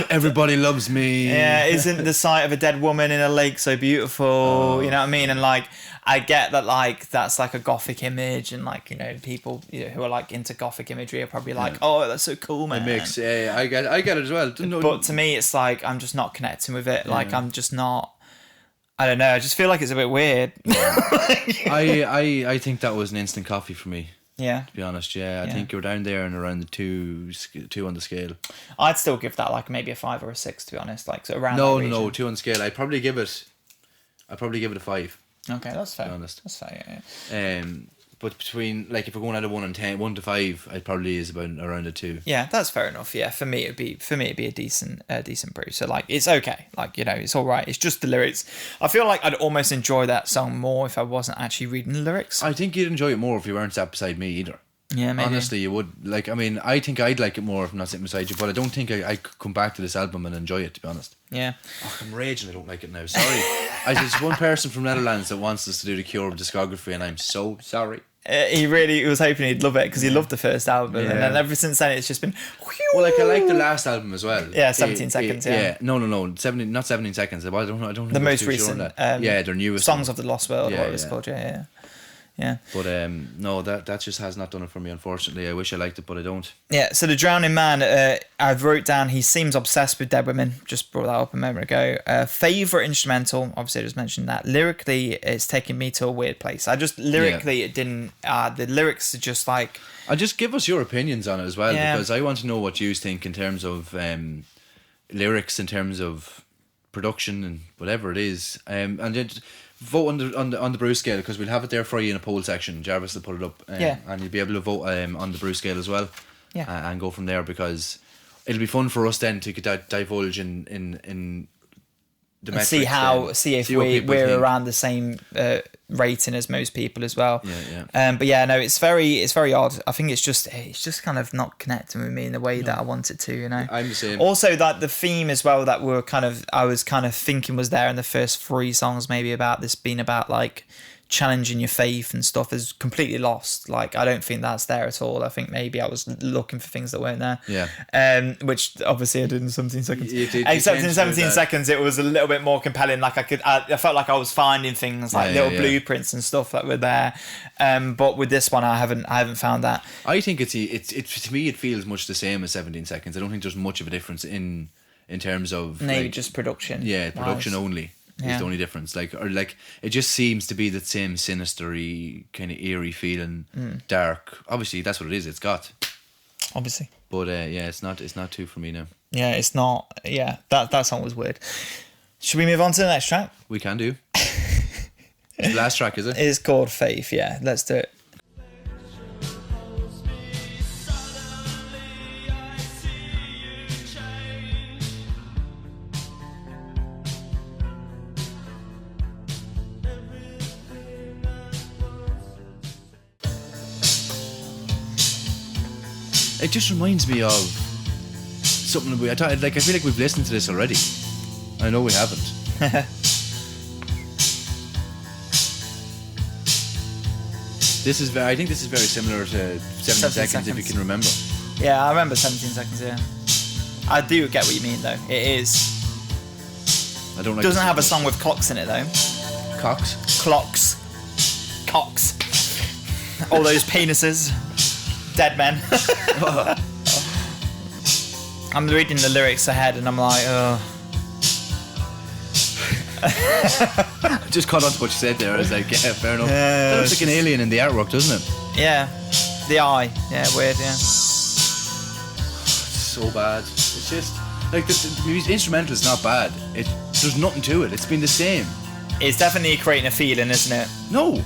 Speaker 2: Everybody loves me.
Speaker 1: Yeah, isn't the sight of a dead woman in a lake so beautiful? You know what I mean? And like, I get that like that's like a gothic image, and like people who are like into gothic imagery are probably like, oh, that's so cool, man.
Speaker 2: It makes I get it as well.
Speaker 1: But to me, it's like I'm just not connecting with it. Like I'm just not. I don't know. I just feel like it's a bit weird.
Speaker 2: I think that was an instant coffee for me.
Speaker 1: Yeah.
Speaker 2: To be honest, I think you're down there and around the two on the scale.
Speaker 1: I'd still give that like maybe a 5 or a 6, to be honest. Like so around.
Speaker 2: No, 2 on the scale. I'd probably give it a 5.
Speaker 1: Okay, that's fair.
Speaker 2: To be honest.
Speaker 1: That's fair. Yeah.
Speaker 2: But between like if we're going out of 1 to 5, it probably is about around a 2.
Speaker 1: Yeah, that's fair enough. Yeah, for me it'd be a decent brew. So like it's okay. Like it's all right. It's just the lyrics. I feel like I'd almost enjoy that song more if I wasn't actually reading the lyrics.
Speaker 2: I think you'd enjoy it more if you weren't sat beside me either.
Speaker 1: Yeah, maybe.
Speaker 2: Honestly, you would. Like, I mean, I think I'd like it more if I'm not sitting beside you, but I don't think I could come back to this album and enjoy it, to be honest.
Speaker 1: Yeah.
Speaker 2: Oh, I'm raging I don't like it now. Sorry. There's one person from Netherlands that wants us to do the Cure discography, and I'm so sorry.
Speaker 1: He was hoping he'd love it because he loved the first album, and then ever since then it's just been.
Speaker 2: Well, like I like the last album as well.
Speaker 1: Yeah, 17 seconds. Yeah.
Speaker 2: No, 17, not 17 seconds. I don't know.
Speaker 1: The most recent.
Speaker 2: Their newest.
Speaker 1: Songs
Speaker 2: one.
Speaker 1: of the Lost World, or what it was called. Yeah.
Speaker 2: But no, that just has not done it for me. Unfortunately, I wish I liked it, but I don't.
Speaker 1: Yeah. So the Drowning Man, I wrote down. He seems obsessed with dead women. Just brought that up a moment ago. Favorite instrumental. Obviously, I just mentioned that. Lyrically, it's taking me to a weird place. It didn't. The lyrics are just like.
Speaker 2: And just give us your opinions on it as well,
Speaker 1: Yeah.
Speaker 2: because I want to know what you think in terms of lyrics, in terms of production and whatever it is. And then vote on the Bruce scale, because we'll have it there for you in a poll section. Jarvis will put it up, and you'll be able to vote on the Bruce scale as well.
Speaker 1: Yeah.
Speaker 2: And go from there, because it'll be fun for us then to divulge in the metrics.
Speaker 1: See if we're around the same rating as most people as well.
Speaker 2: Yeah.
Speaker 1: But yeah, no, it's very odd. I think it's just kind of not connecting with me in the way that I want it to, you know.
Speaker 2: I'm the same.
Speaker 1: Also, that the theme as well that I was kind of thinking was there in the first 3 songs, maybe about this being about like challenging your faith and stuff, is completely lost. Like, I don't think that's there at all. I think maybe I was looking for things that weren't there.
Speaker 2: Yeah.
Speaker 1: Which obviously I did in 17 seconds.
Speaker 2: Except
Speaker 1: in 17 seconds, it was a little bit more compelling. Like I felt like I was finding things like little blueprints and stuff that were there. But with this one, I haven't found that.
Speaker 2: I think it's to me it feels much the same as 17 seconds. I don't think there's much of a difference in terms of
Speaker 1: maybe just production.
Speaker 2: Yeah, production only.
Speaker 1: Yeah.
Speaker 2: Is the only difference. Like it just seems to be the same sinister-y, kind of eerie feeling, dark. Obviously, that's what it is. It's got.
Speaker 1: Obviously.
Speaker 2: But yeah, it's not too for me now.
Speaker 1: Yeah, it's not. Yeah, that song was weird. Should we move on to the next track?
Speaker 2: We can do. The last track, is it?
Speaker 1: It is called Faith. Yeah, let's do it.
Speaker 2: It just reminds me of something I feel like we've listened to this already. I know we haven't. I think this is very similar to 17 seconds, if you can remember.
Speaker 1: Yeah, I remember 17 seconds. Yeah, I do get what you mean though. It is.
Speaker 2: I don't like.
Speaker 1: Doesn't have a song with clocks in it though.
Speaker 2: Cocks.
Speaker 1: Clocks. Cocks. All those penises. Dead men. I'm reading the lyrics ahead and I'm like, oh.
Speaker 2: I just caught on to what you said there. I was like, yeah, fair enough. That looks like an alien in the artwork, doesn't it?
Speaker 1: Yeah. The eye. Yeah, weird, yeah.
Speaker 2: It's so bad. It's just, like, the instrumental is not bad. There's nothing to it. It's been the same.
Speaker 1: It's definitely creating a feeling, isn't it?
Speaker 2: No.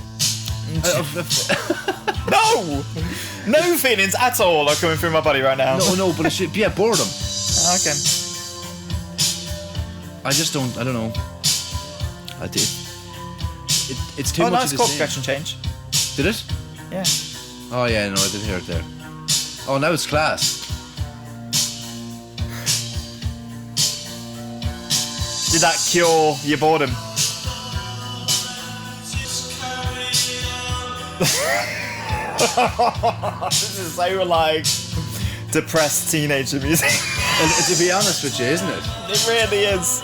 Speaker 1: No feelings at all are coming through my body right now.
Speaker 2: No, but it should be boredom.
Speaker 1: Okay.
Speaker 2: I don't know. It's too much
Speaker 1: nice
Speaker 2: of the
Speaker 1: chord
Speaker 2: same.
Speaker 1: progression change.
Speaker 2: Did it?
Speaker 1: Yeah.
Speaker 2: Oh yeah, no, I did hear it there. Oh, now it's class.
Speaker 1: Did that cure your boredom? This is so like depressed teenager music.
Speaker 2: And to be honest with you, isn't it?
Speaker 1: It really is.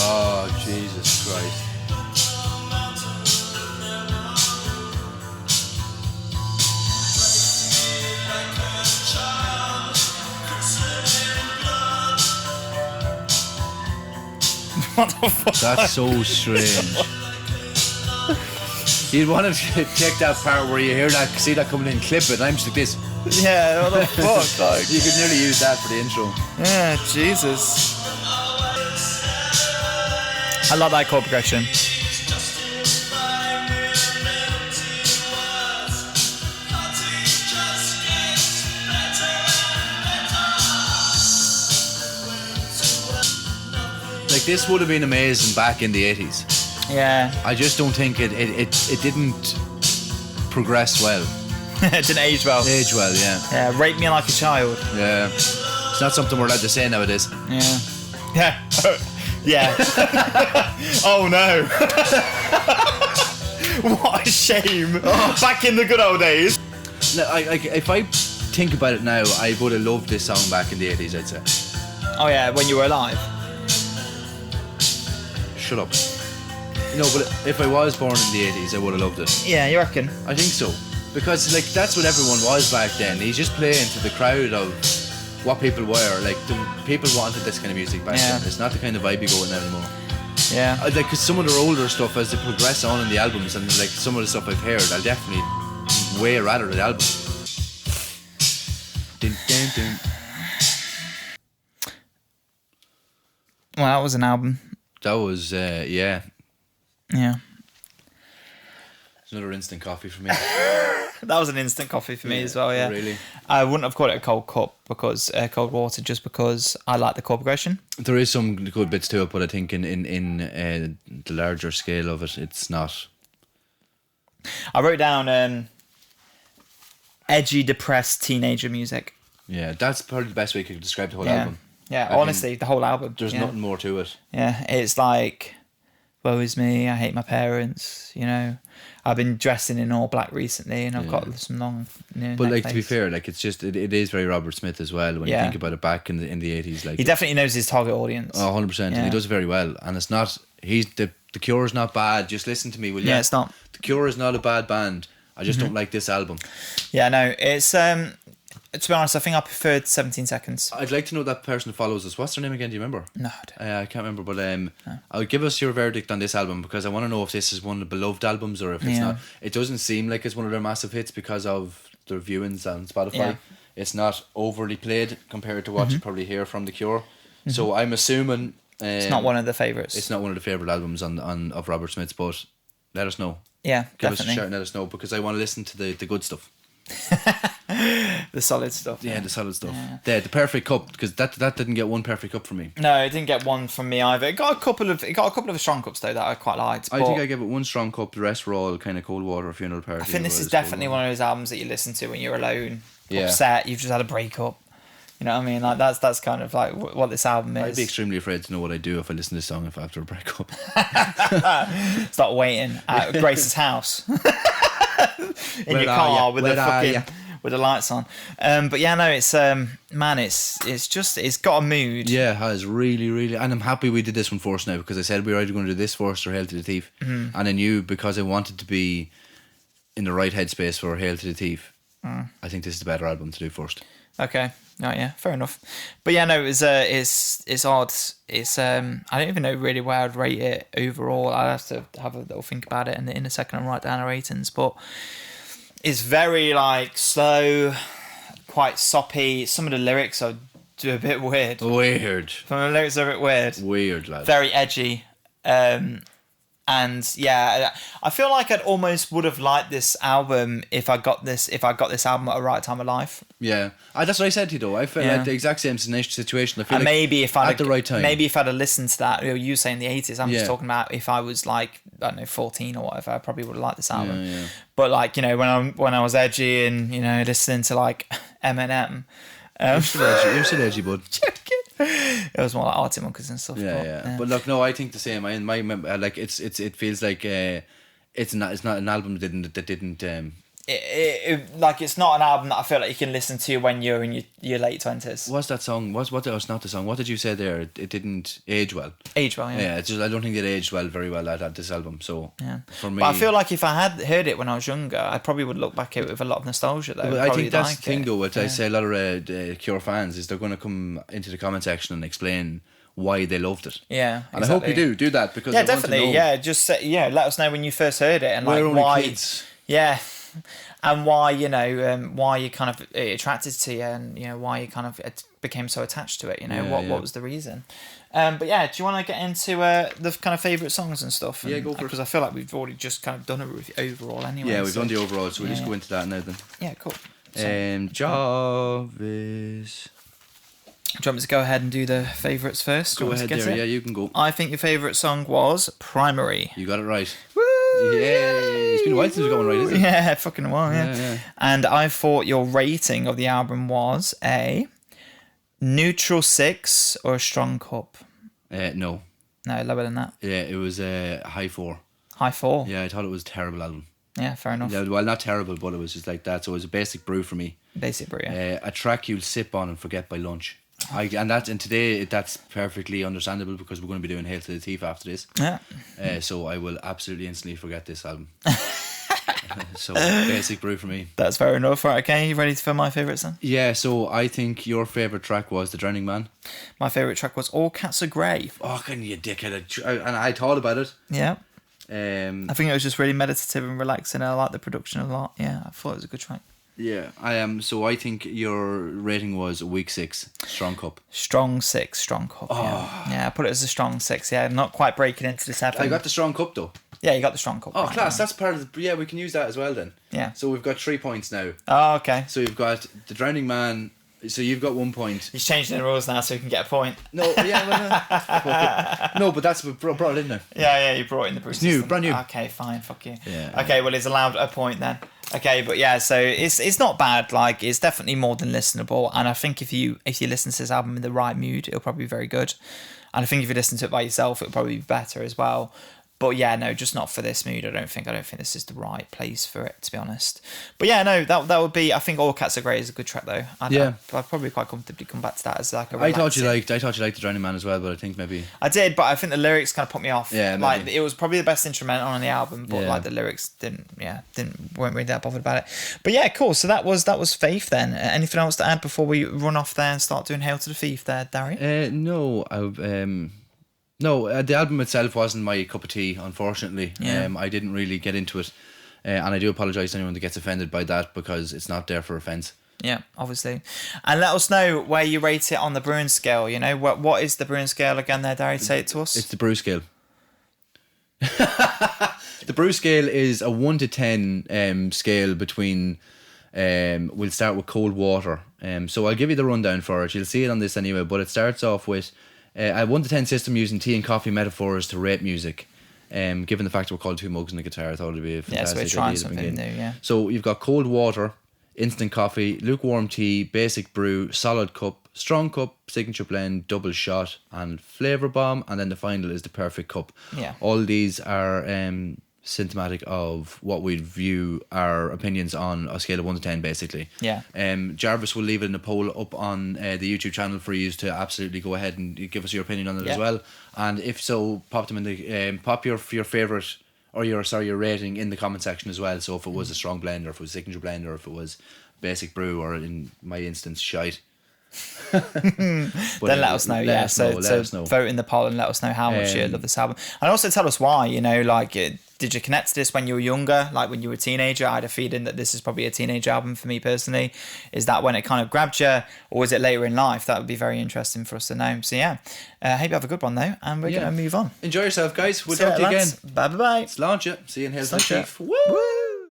Speaker 2: Oh, Jesus Christ.
Speaker 1: What the fuck?
Speaker 2: That's so strange. You'd want to check that part where you hear that, see that coming in, clip it, and I'm just like this.
Speaker 1: Yeah, what the fuck? Like,
Speaker 2: You could nearly use that for the intro.
Speaker 1: yeah, Jesus. I love that chord progression.
Speaker 2: Like, this would have been amazing back in the 80s.
Speaker 1: Yeah.
Speaker 2: I just don't think it didn't progress well.
Speaker 1: It didn't age well.
Speaker 2: Age well, yeah.
Speaker 1: Yeah, rape me like a child.
Speaker 2: Yeah. It's not something we're allowed to say nowadays.
Speaker 1: Yeah. Yeah. Yeah. Oh no. What a shame. Back in the good old days.
Speaker 2: If I think about it now, I would have loved this song back in the 80s, I'd say.
Speaker 1: Oh yeah, when you were alive.
Speaker 2: Shut up. No, but if I was born in the 80s, I would have loved it.
Speaker 1: Yeah, you reckon?
Speaker 2: I think so. Because, like, that's what everyone was back then. He's just playing to the crowd of what people were. Like, the people wanted this kind of music back then. It's not the kind of vibe you go in anymore.
Speaker 1: Yeah.
Speaker 2: Like, because some of their older stuff, as they progress on in the albums, and like some of the stuff I've heard, I'll definitely way rather the album. Dun, dun, dun.
Speaker 1: Well, that was an album.
Speaker 2: That was, yeah.
Speaker 1: Yeah.
Speaker 2: It's another instant coffee for me.
Speaker 1: That was an instant coffee for me as well, yeah.
Speaker 2: Really.
Speaker 1: I wouldn't have called it a cold cup because cold water, just because I like the chord progression.
Speaker 2: There is some good bits to it, but I think in the larger scale of it, it's not.
Speaker 1: I wrote down edgy, depressed teenager music.
Speaker 2: Yeah, that's probably the best way you could describe the whole album.
Speaker 1: Yeah, honestly, the whole album.
Speaker 2: There's nothing more to it.
Speaker 1: Yeah, it's like, woe is me, I hate my parents, you know. I've been dressing in all black recently, and I've got some long,
Speaker 2: but like, to be fair, like, it's just it is very Robert Smith as well when you think about it back in the 80s. Like,
Speaker 1: he definitely knows his target audience.
Speaker 2: Oh, 100%, and he does it very well. And it's not the Cure is not bad. Just listen to me, will you?
Speaker 1: Yeah, it's not.
Speaker 2: The Cure is not a bad band. I just don't like this album.
Speaker 1: Yeah, no, it's to be honest, I think I preferred 17 Seconds.
Speaker 2: I'd like to know that person who follows us. What's their name again? Do you remember?
Speaker 1: No,
Speaker 2: I can't remember, but I'll give us your verdict on this album, because I want to know if this is one of the beloved albums or if it's not. It doesn't seem like it's one of their massive hits because of their viewings on Spotify. Yeah. It's not overly played compared to what you probably hear from The Cure. So I'm assuming
Speaker 1: it's not one of the favourites.
Speaker 2: It's not one of the favourite albums of Robert Smith's, but let us know.
Speaker 1: Yeah,
Speaker 2: give
Speaker 1: definitely.
Speaker 2: us a shout and let us know, because I want to listen to the good stuff.
Speaker 1: The solid stuff.
Speaker 2: Yeah, the solid stuff. Yeah, the perfect cup, because that didn't get one perfect cup from me.
Speaker 1: No, it didn't get one from me either. It got a couple of strong cups though that I quite liked.
Speaker 2: I think I gave it one strong cup. The rest were all kind of cold water, funeral party.
Speaker 1: I think this is definitely one of those albums that you listen to when you're alone, upset, you've just had a breakup. You know what I mean? Like that's kind of like what this album is.
Speaker 2: I'd be extremely afraid to know what I do if I listen to this song after a breakup.
Speaker 1: Start waiting at Grace's house in your car with the lights on. But yeah, no, it's man, it's got a mood.
Speaker 2: Yeah, it has really, and I'm happy we did this one first now, because I said we were either going to do this first or Hail to the Thief, and I knew, because I wanted to be in the right headspace for Hail to the Thief. I think this is the better album to do first.
Speaker 1: Okay. Oh yeah, fair enough. But yeah, no, it's odd. It's I don't even know really where I'd rate it overall. I'd have to have a little think about it in a second and write down our ratings. But it's very like slow, quite soppy. Some of the lyrics are a bit weird. Some of the lyrics are a bit weird.
Speaker 2: Weird, lad.
Speaker 1: Very edgy. And yeah, I feel like I'd almost would have liked this album if I got this album at the right time of life.
Speaker 2: Yeah, that's what I said to you though. I felt like the exact same situation. I feel
Speaker 1: and
Speaker 2: like
Speaker 1: maybe if I'd
Speaker 2: at the right time,
Speaker 1: maybe if I'd have listened to that, you saying the 80s, I'm just talking about if I was like, I don't know, 14 or whatever, I probably would have liked this album.
Speaker 2: Yeah.
Speaker 1: But like, you know, when I was edgy and, you know, listening to like Eminem.
Speaker 2: You're still edgy, bud.
Speaker 1: It was more like Arctic Monkeys and stuff.
Speaker 2: Yeah. But look, no, I think the same. My like it feels like it's not an album that didn't.
Speaker 1: Like it's not an album that I feel like you can listen to when you're in your late 20s.
Speaker 2: What's that song? What was not the song? What did you say there? It didn't age well.
Speaker 1: Age well, yeah.
Speaker 2: Yeah, it's just, I don't think it aged very well at this album. So for me,
Speaker 1: but I feel like if I had heard it when I was younger, I probably would look back at it with a lot of nostalgia. Though
Speaker 2: I think that's the thing, though. I say a lot of Cure fans is they're going to come into the comment section and explain why they loved it.
Speaker 1: Yeah,
Speaker 2: and exactly. I hope you do that, because I
Speaker 1: definitely,
Speaker 2: want to know.
Speaker 1: just let us know when you first heard it and like
Speaker 2: we're
Speaker 1: why.
Speaker 2: Only kids.
Speaker 1: Yeah. And why, you know, why you kind of attracted to you, and you know why you kind of became so attached to it. You know, what was the reason? But yeah, do you want to get into the kind of favourite songs and stuff?
Speaker 2: Yeah, go for it.
Speaker 1: Because I feel like we've already just kind of done a review overall anyway.
Speaker 2: Yeah, we've done the overall, so we'll just go into that now then.
Speaker 1: Yeah, cool.
Speaker 2: Jarvis.
Speaker 1: Do you want me to go ahead and do the favourites first?
Speaker 2: Go ahead there, yeah, you can go.
Speaker 1: I think your favourite song was Primary.
Speaker 2: You got it right.
Speaker 1: Woo!
Speaker 2: Yeah, it's been a while since we got one right, isn't it?
Speaker 1: Yeah, fucking a while, yeah. And I thought your rating of the album was a neutral 6 or a strong cup.
Speaker 2: No,
Speaker 1: lower than that.
Speaker 2: Yeah, it was a high 4.
Speaker 1: High 4?
Speaker 2: Yeah, I thought it was a terrible album.
Speaker 1: Yeah, fair enough.
Speaker 2: Yeah, well, not terrible, but it was just like that. So it was a basic brew for me.
Speaker 1: Basic brew, yeah.
Speaker 2: A track you'll sip on and forget by lunch. And today that's perfectly understandable, because we're going to be doing Hail to the Thief after this.
Speaker 1: Yeah.
Speaker 2: So I will absolutely instantly forget this album. So basic brew for me.
Speaker 1: That's fair enough. Right, okay, you ready for my favourites then?
Speaker 2: Yeah, so I think your favourite track was The Drowning Man.
Speaker 1: My favourite track was All Cats Are Grey.
Speaker 2: Fucking you dickhead. And I thought about it.
Speaker 1: Yeah. I think it was just really meditative and relaxing. I like the production a lot. Yeah, I thought it was a good track.
Speaker 2: Yeah, I am. So I think your rating was a weak 6, strong cup.
Speaker 1: Strong 6, strong cup. Yeah, I put it as a strong 6. Yeah, not quite breaking into the 7.
Speaker 2: I got the strong cup though.
Speaker 1: Yeah, you got the strong cup.
Speaker 2: Oh,
Speaker 1: right,
Speaker 2: class!
Speaker 1: yeah.
Speaker 2: That's part of the. Yeah, we can use that as well then.
Speaker 1: Yeah.
Speaker 2: So we've got 3 points now.
Speaker 1: Oh, okay.
Speaker 2: So you've got The Drowning Man. So you've got 1 point.
Speaker 1: He's changing the rules now so he can get a point.
Speaker 2: No, yeah, well, no, but that's what brought it in now.
Speaker 1: Yeah, you brought in the Bruce.
Speaker 2: New, brand new.
Speaker 1: Okay, fine, fuck you.
Speaker 2: Yeah.
Speaker 1: Okay, well, he's allowed a point then. Okay, but yeah, so it's not bad. Like, it's definitely more than listenable. And I think if you listen to this album in the right mood, it'll probably be very good. And I think if you listen to it by yourself, it'll probably be better as well. But yeah, no, just not for this mood. I don't think this is the right place for it, to be honest. But yeah, no, that would be. I think All Cats Are Grey is a good track though. I'd probably quite comfortably come back to that as like a.
Speaker 2: I thought you liked The Drowning Man as well, but I think maybe
Speaker 1: I did, but I think the lyrics kind of put me off.
Speaker 2: Yeah, maybe.
Speaker 1: Like it was probably the best instrumental on the album, but like the lyrics weren't really that bothered about it. But yeah, cool. So that was Faith then. Anything else to add before we run off there and start doing Hail to the Thief there, Dary?
Speaker 2: No, the album itself wasn't my cup of tea, unfortunately.
Speaker 1: Yeah.
Speaker 2: I didn't really get into it. And I do apologise to anyone that gets offended by that because it's not there for offence.
Speaker 1: Yeah, obviously. And let us know where you rate it on the brewing scale. You know, what is the brewing scale again there, Dary? Say it to us.
Speaker 2: It's the brew scale. The brew scale is a 1 to 10 scale between... we'll start with cold water. So I'll give you the rundown for it. You'll see it on this anyway, but it starts off with... a 1 to 10 system using tea and coffee metaphors to rate music. Given the fact we're called Two Mugs and a Guitar, I thought it'd be a fantastic
Speaker 1: so we're trying something new, yeah.
Speaker 2: So you've got cold water, instant coffee, lukewarm tea, basic brew, solid cup, strong cup, signature blend, double shot, and flavour bomb, and then the final is the perfect cup.
Speaker 1: Yeah.
Speaker 2: All these are symptomatic of what we'd view our opinions on a scale of 1 to 10 basically.
Speaker 1: Yeah.
Speaker 2: Jarvis will leave it in a poll up on the YouTube channel for you to absolutely go ahead and give us your opinion on it as well. And if so, pop them in the pop your favourite or your rating in the comment section as well. So if it was a strong blend, or if it was signature blend, or if it was basic brew, or in my instance shite.
Speaker 1: Then let us know. Let us know. Vote in the poll and let us know how much you love this album, and also tell us why. You know, like did you connect to this when you were younger, like when you were a teenager? I had a feeling that this is probably a teenage album for me personally. Is that when it kind of grabbed you, or was it later in life? That would be very interesting for us to know. So yeah, hope you have a good one though, and we're gonna move on.
Speaker 2: Enjoy yourself, guys. We'll talk to you again.
Speaker 1: Bye bye.
Speaker 2: Let's launch it. See you in Hail to the Thief.
Speaker 1: Woo!